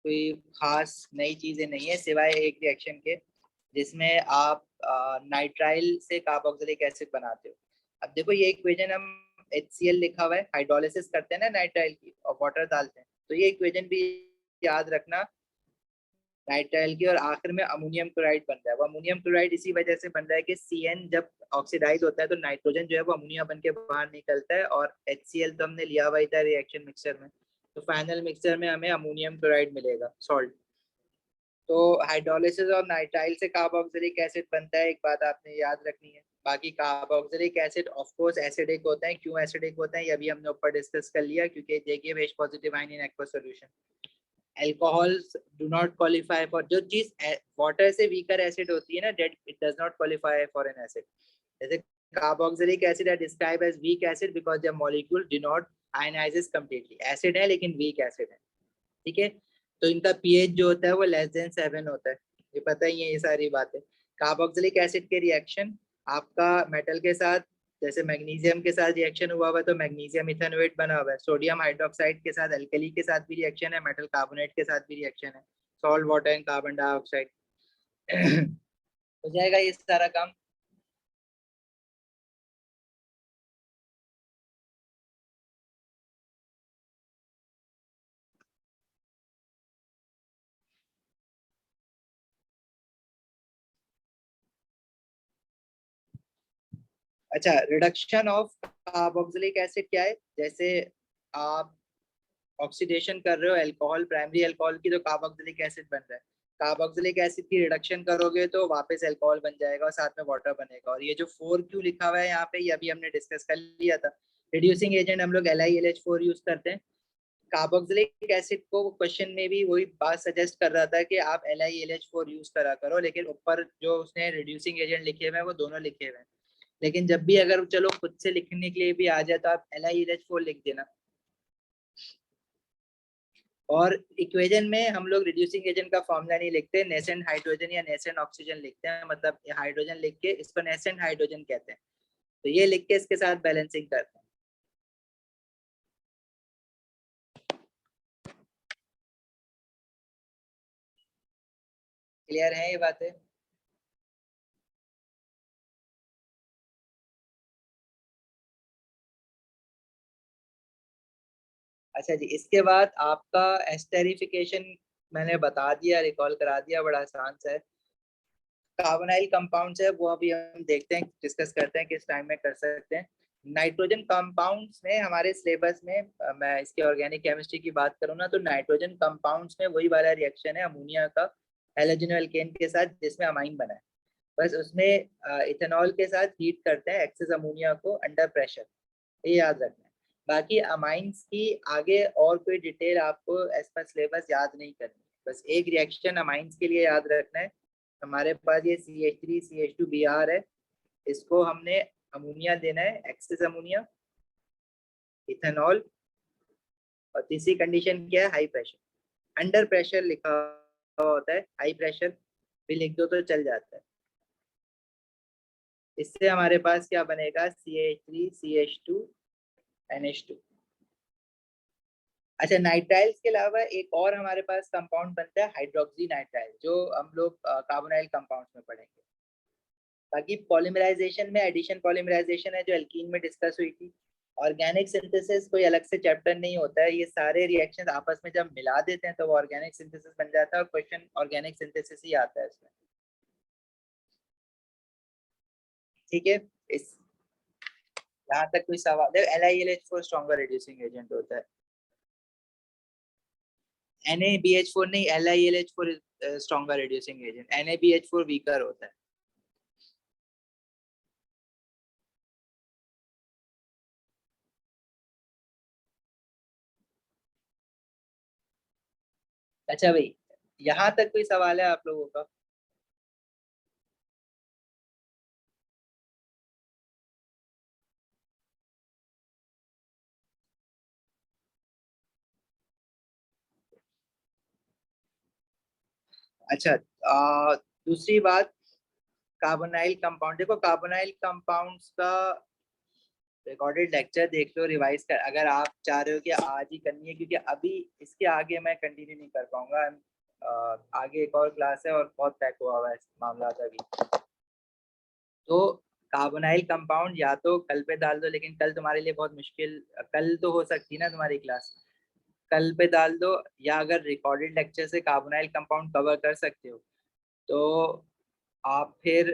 Speaker 1: कोई खास नई चीजें नहीं है सिवाय एक रिएक्शन के जिसमें आप नाइट्राइल से कार्बोक्सिलिक एसिड बनाते हो। अब देखो ये इक्वेशन हम HCl लिखा हुआ है, हाइड्रोलिसिस करते हैं ना नाइट्राइल की और वाटर डालते हैं, तो ये इक्वेशन भी याद रखना नाइट्राइल की, और आखिर में अमोनियम क्लोराइड बन रहा है। वो अमोनियम क्लोराइड इसी वजह से बन रहा है कि CN जब ऑक्सीडाइज होता है तो नाइट्रोजन जो है वो अमोनिया बन के बाहर निकलता है, और HCl तो हमने लिया हुआ ही था रिएक्शन मिक्सचर में, तो फाइनल मिक्सचर में हमें अमोनियम क्लोराइड मिलेगा सॉल्ट। तो हाइड्रोलिसिस और नाइट्राइल से कार्बोक्सिलिक एसिड बनता है, एक बात आपने याद रखनी है। बाकी carboxylic acid of course acidic होते हैं, क्यों एसिडिक होते हैं ये अभी हमने ऊपर डिस्कस कर लिया, क्योंकि देखिए H positive ion in aqueous solution. Alcohols do not qualify for, जो चीज वाटर से वीकर एसिड होती है ना, that it does not qualify for an acid. जैसे carboxylic acid are describe as weak acid because their molecule do not ionises completely, acid है लेकिन weak acid है, ठीक है। तो इनका पीएच जो होता है वो लेस देन 7 होता है, ये पता ही है ये सारी बातें। कार्बोक्सिलिक एसिड के रिएक्शन आपका मेटल के साथ, जैसे मैग्नीशियम के साथ रिएक्शन हुआ हुआ तो मैग्नीशियम इथेनोएट बना हुआ है, सोडियम हाइड्रोक्साइड के साथ अल्कली के साथ भी रिएक्शन है, मेटल कार्बोनेट के साथ भी रिएक्शन है, salt water and carbon dioxide हो जाएगा ये सारा काम। अच्छा, रिडक्शन ऑफ कार्बोक्सिलिक एसिड क्या है, जैसे आप ऑक्सीडेशन कर रहे हो अल्कोहल, प्राइमरी अल्कोहल की, तो कार्बोक्सिलिक एसिड बन रहा है, कार्बोक्सिलिक एसिड की रिडक्शन करोगे तो वापस अल्कोहल बन जाएगा और साथ में वाटर बनेगा। और ये जो 4Q लिखा हुआ है यहाँ पे, ये अभी हमने डिस्कस कर लिया था। रिड्यूसिंग एजेंट हम लोग LiLH4 यूज करते हैं। कार्बोक्सिलिक एसिड को क्वेश्चन में भी वही बात सजेस्ट कर रहा था कि आप LiLH4 यूज करा करो, लेकिन ऊपर जो उसने रिड्यूसिंग एजेंट लिखे हुए हैं वो दोनों लिखे हुए हैं। लेकिन जब भी अगर चलो खुद से लिखने के लिए भी आ जाए तो आप LiLH4 लिख देना। और इक्वेशन में हम लोग रिड्यूसिंग एजेंट का फॉर्मूला नहीं लिखते, नेसेंट हाइड्रोजन या नेसेंट ऑक्सीजन लिखते हैं, मतलब हाइड्रोजन लिख के इसको नेसेंट हाइड्रोजन कहते हैं, तो ये लिख के इसके साथ बैलेंसिंग करते हैं। क्लियर है ये बातें? अच्छा जी, इसके बाद आपका एस्टेरिफिकेशन मैंने बता दिया, रिकॉल करा दिया, बड़ा आसान सा है। कार्बोनाइल कंपाउंड्स है वो अभी हम देखते हैं, डिस्कस करते हैं किस टाइम में कर सकते हैं। नाइट्रोजन कंपाउंड्स में हमारे सिलेबस में मैं इसके ऑर्गेनिक केमिस्ट्री की बात करूँ ना, तो नाइट्रोजन कंपाउंड्स में वही वाला रिएक्शन है अमोनिया का हैलोजन एल्केन के साथ जिसमें अमाइन बना है, बस उसमें इथेनॉल के साथ हीट करते हैं एक्सेस अमोनिया को अंडर प्रेशर, ये याद रखना है। बाकी अमाइंस की आगे और कोई डिटेल आपको एज पर सिलेबस याद नहीं करनी, बस एक रिएक्शन अमाइंस के लिए याद रखना है। हमारे पास ये CH3CH2Br है, इसको हमने अमोनिया देना है, एक्सेस अमोनिया, इथेनॉल, और तीसरी कंडीशन क्या है, हाई प्रेशर। अंडर प्रेशर लिखा हुआ होता है, हाई प्रेशर भी लिख दो तो चल जाता है। इससे हमारे पास क्या बनेगा, CH3CH2NH2। अच्छा, नाइट्राइल्स के अलावा एक और हमारे पास कंपाउंड बनता है हाइड्रोक्सी नाइट्राइल, जो हम लोग कार्बोनाइल कंपाउंड्स में पढ़ेंगे। बाकी पॉलीमराइजेशन में एडिशन पॉलीमराइजेशन है जो एल्कीन में डिस्कस हुई थी। ऑर्गेनिक सिंथेसिस कोई अलग से चैप्टर नहीं होता है, ये सारे रिएक्शंस आपस में जब मिला देते हैं तो वो ऑर्गेनिक सिंथेसिस बन जाता है, और क्वेश्चन ऑर्गेनिक सिंथेसिस ही आता है इसमें। ठीक है, इस यहाँ तक कोई सवाल? देखो LiLH4 स्ट्रॉन्गर रिड्यूसिंग एजेंट होता है, NaBH4 नहीं, LiLH4 stronger reducing agent, NaBH4 weaker होता है। अच्छा भाई, यहाँ तक कोई सवाल है आप लोगों का? अच्छा, दूसरी बात, कार्बोनाइल कंपाउंड। देखो कार्बोनाइल कंपाउंड्स का रिकॉर्डेड लेक्चर देख लो, रिवाइज कर, अगर आप चाह रहे हो कि आज ही करनी है, क्योंकि अभी इसके आगे मैं कंटिन्यू नहीं कर पाऊंगा। आगे एक और क्लास है और बहुत पैक हुआ हुआ है मामला अभी। तो कार्बोनाइल कंपाउंड या तो कल पे डाल दो, लेकिन कल तुम्हारे लिए बहुत मुश्किल, कल तो हो सकती है ना तुम्हारी क्लास, कल पे डाल दो। या अगर रिकॉर्डेड लेक्चर से कार्बोनाइल कंपाउंड कवर कर सकते हो तो आप फिर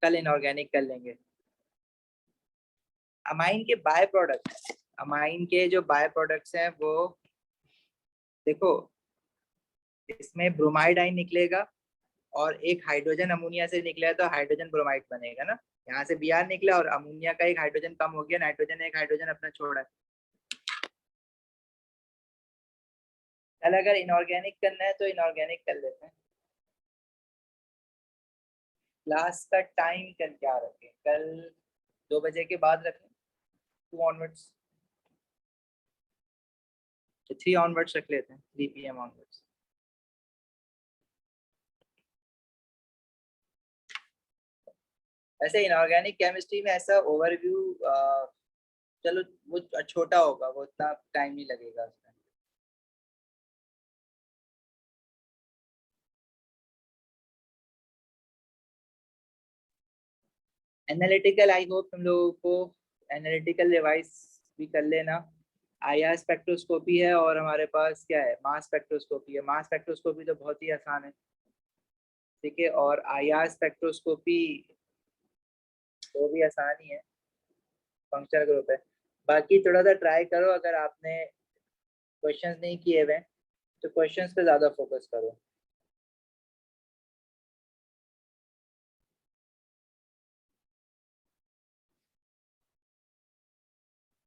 Speaker 1: कल इनऑर्गेनिक कर लेंगे। अमाइन के बाय प्रोडक्ट, अमाइन के जो बाय प्रोडक्ट्स हैं वो देखो, इसमें ब्रोमाइड आइन निकलेगा और एक हाइड्रोजन अमोनिया से निकला है तो हाइड्रोजन ब्रोमाइड बनेगा ना। यहाँ से Br निकला और अमोनिया का एक हाइड्रोजन कम हो गया, नाइट्रोजन एक हाइड्रोजन अपना छोड़ा है। कल अगर इनऑर्गेनिक करना है तो इनऑर्गेनिक कर लेते हैं। क्लास का टाइम कल क्या रखें? कल 2 बजे के बाद रखें, 2 ऑनवर्ड्स, 3 ऑनवर्ड्स रख लेते हैं, 3 PM ऑनवर्ड्स। ऐसे इनऑर्गेनिक केमिस्ट्री में ऐसा ओवरव्यू, चलो वो छोटा होगा, वो उतना टाइम नहीं लगेगा उसमें। एनालिटिकल, आई होप तुम लोगों को एनालिटिकल रिवाइज भी कर लेना। IR स्पेक्ट्रोस्कोपी है और हमारे पास क्या है, मास स्पेक्ट्रोस्कोपी है। मास स्पेक्ट्रोस्कोपी तो बहुत ही आसान है, ठीक है, और IR स्पेक्ट्रोस्कोपी वो भी आसान ही है, फंक्शनल ग्रुप है। बाकी थोड़ा सा ट्राई करो, अगर आपने क्वेश्चंस नहीं किए हुए तो क्वेश्चंस पे ज़्यादा फोकस करो।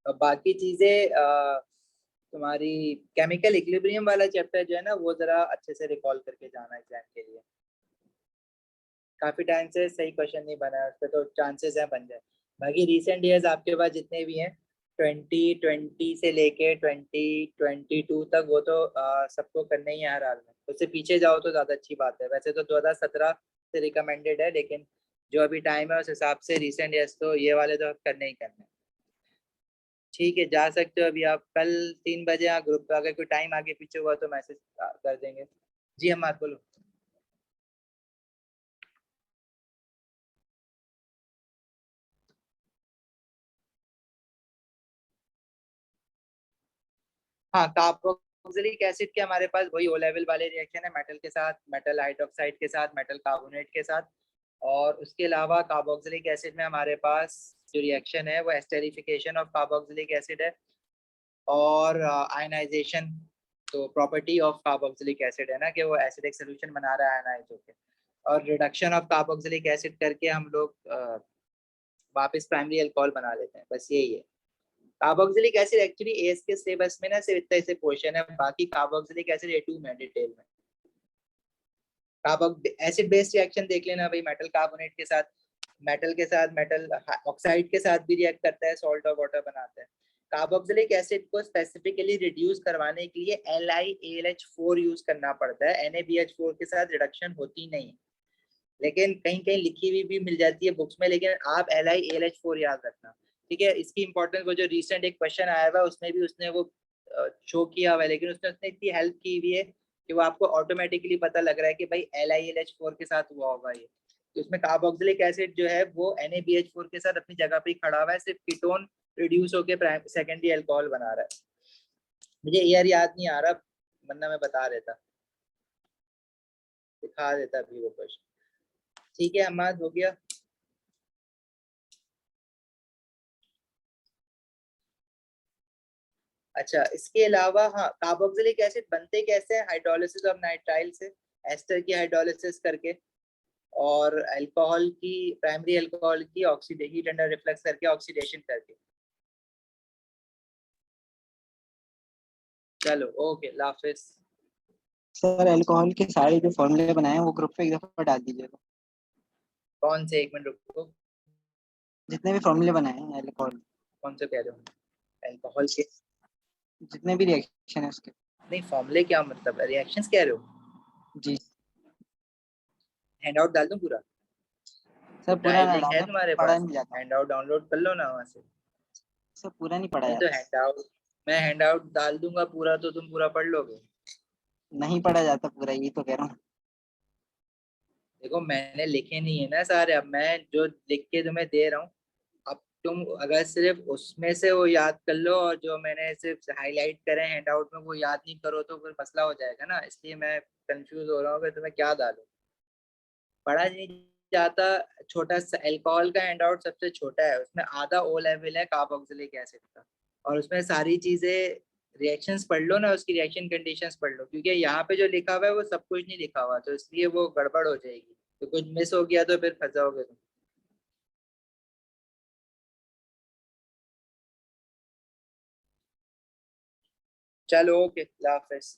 Speaker 1: और बाकी चीज़ें तुम्हारी केमिकल इक्विलिब्रियम वाला चैप्टर जो है ना, वो ज़रा अच्छे से रिकॉल करके जाना एग्जाम के लिए। काफ़ी टाइम से सही क्वेश्चन नहीं बना है उस पर, तो चांसेस हैं बन जाए। बाकी रिसेंट ईयर्स आपके पास जितने भी हैं, 2020 से लेके 2022 तक, वो तो सबको करना ही है हर हाल में। उससे पीछे जाओ तो ज़्यादा अच्छी बात है। वैसे तो 2017 से रिकमेंडेड है, लेकिन जो अभी टाइम है उस हिसाब से रिसेंट ईयर्स तो ये वाले तो करने ही करने। ठीक है, जा सकते हो अभी आप। कल 3 बजे ग्रुप पे अगर कोई टाइम आगे पीछे हुआ तो मैसेज कर देंगे। जी हम बात बोलो। हाँ, कार्बोक्सिलिक एसिड के हमारे पास वही O लेवल वाले रिएक्शन है, मेटल के साथ, मेटल हाइड्रोक्साइड के साथ, मेटल कार्बोनेट के साथ। और उसके अलावा कार्बोक्सिलिक एसिड में हमारे पास जो रिएक्शन है वो एस्टेरिफिकेशन ऑफ कार्बोक्सिलिक एसिड है, और आयनाइजेशन। तो प्रॉपर्टी ऑफ कार्बोक्सिलिक एसिड है ना कि वो एसिडिक सोल्यूशन बना रहा है आयनाइज होकर, और रिडक्शन ऑफ कार्बोक्सिलिक एसिड करके हम लोग वापस प्राइमरी अल्कोहल बना लेते हैं, बस यही है। कार्बोक्सिलिक एसिड एक्चुअली एएस के सिलेबस में ना सिर्फ इतना से क्वेश्चन है, बाकी कार्बोक्सिलिक एसिड A2 में डिटेल में। कार्बोक एसिड बेस्ड रिएक्शन देख लेना भाई, मेटल कार्बोनेट के साथ, मेटल ऑक्साइड के साथ भी रिएक्ट करता है, सॉल्ट और वाटर बनाता है। कार्बोक्सिलिक एसिड को स्पेसिफिकली रिड्यूस करवाने के लिए LiAlH4 यूज करना पड़ता है, NaBH4 के साथ रिडक्शन होती नहीं, लेकिन कहीं कहीं लिखी हुई भी मिल जाती है बुक्स में, लेकिन आप LiAlH4 याद रखना, ठीक है। इसकी इंपॉर्टेंस, वो जो रिसेंट एक क्वेश्चन आया हुआ उसमें भी उसने वो शो किया हुआ है, लेकिन उसने इतनी हेल्प की हुई है कि वो आपको ऑटोमेटिकली पता लग रहा है कि भाई LiAlH4 के साथ हुआ होगा ये। तो उसमें कार्बोक्सिलिक एसिड जो है वो NaBH4 के साथ अपनी जगह पे ही खड़ा हुआ है, सिर्फ कीटोन रिड्यूस होकर सेकेंडरी अल्कोहल बना रहा है। मुझे ईयर याद नहीं आ रहा, वरना मैं बता देता, दिखा देता अभी वो क्वेश्चन। ठीक है, हमाद हो गया। अच्छा, इसके अलावा हाँ, कार्बोक्सिलिक एसिड बनते कैसे हैं? हाइड्रोलिसिस ऑफ नाइट्राइल से, एस्टर की हाइड्रोलिसिस करके, और अल्कोहल की, प्राइमरी अल्कोहल की ऑक्सीडेशन, हीट अंडर रिफ्लक्स करके, ऑक्सीडेशन करके। चलो ओके, लाफिस।
Speaker 4: सर अल्कोहल के सारे जो फॉर्मूले बनाए हैं वो ग्रुप पे एक दफा डाल दीजिएगा,
Speaker 1: कौन से? एक मिनट रुको,
Speaker 4: जितने भी फॉर्मूले बनाए हैं अल्कोहल,
Speaker 1: कौन से कह रहे हो? अल्कोहल के?
Speaker 4: जितने भी रिएक्शन है उसके।
Speaker 1: नहीं, फॉर्मूले क्या मतलब, रिएक्शंस कह रहे हो?
Speaker 4: जी
Speaker 1: हैंड आउट डाल दूं पूरा?
Speaker 4: सर, पूरा ना
Speaker 1: डायलिंग है
Speaker 4: डालें,
Speaker 1: तुम्हारे
Speaker 4: पढ़ा
Speaker 1: पास?
Speaker 4: नहीं जाता।
Speaker 1: हैंड आउट डाउनलोड कर लो ना वहां से।
Speaker 4: सर पूरा नहीं पढ़ा
Speaker 1: नहीं तो
Speaker 4: जाता।
Speaker 1: हैंड आउट, मैं हैंड आउट डाल दूंगा पूरा, तो तुम पूरा पढ़ लोगे?
Speaker 4: नहीं पढ़ा जाता पूरा, ये तो कह रहा हूँ।
Speaker 1: देखो मैंने लिखे नहीं है ना सारे, अब मैं जो लिख के तुम्हें दे रहा हूँ, अब तुम अगर सिर्फ उसमें से वो याद कर लो, और जो मैंने सिर्फ हाईलाइट करे हैंडआउट में वो याद नहीं करो, तो फिर मसला हो जाएगा ना। इसलिए मैं कंफ्यूज हो रहा हूँ कि तुम्हें क्या डालूं, पढ़ा नहीं जाता। छोटा सा अल्कोहल का हैंडआउट सबसे छोटा है, उसमें आधा ओ लेवल है कार्बोक्सिलिक एसिड का, और उसमें सारी चीजें, रिएक्शंस पढ़ लो ना, उसकी रिएक्शन कंडीशंस पढ़ लो, क्योंकि यहाँ पे जो लिखा हुआ है वो सब कुछ नहीं लिखा हुआ, तो इसलिए वो गड़बड़ हो जाएगी, तो कुछ मिस हो गया तो फिर फंस जाओगे तुम। चलो ओके, अल्लाह हाफिज।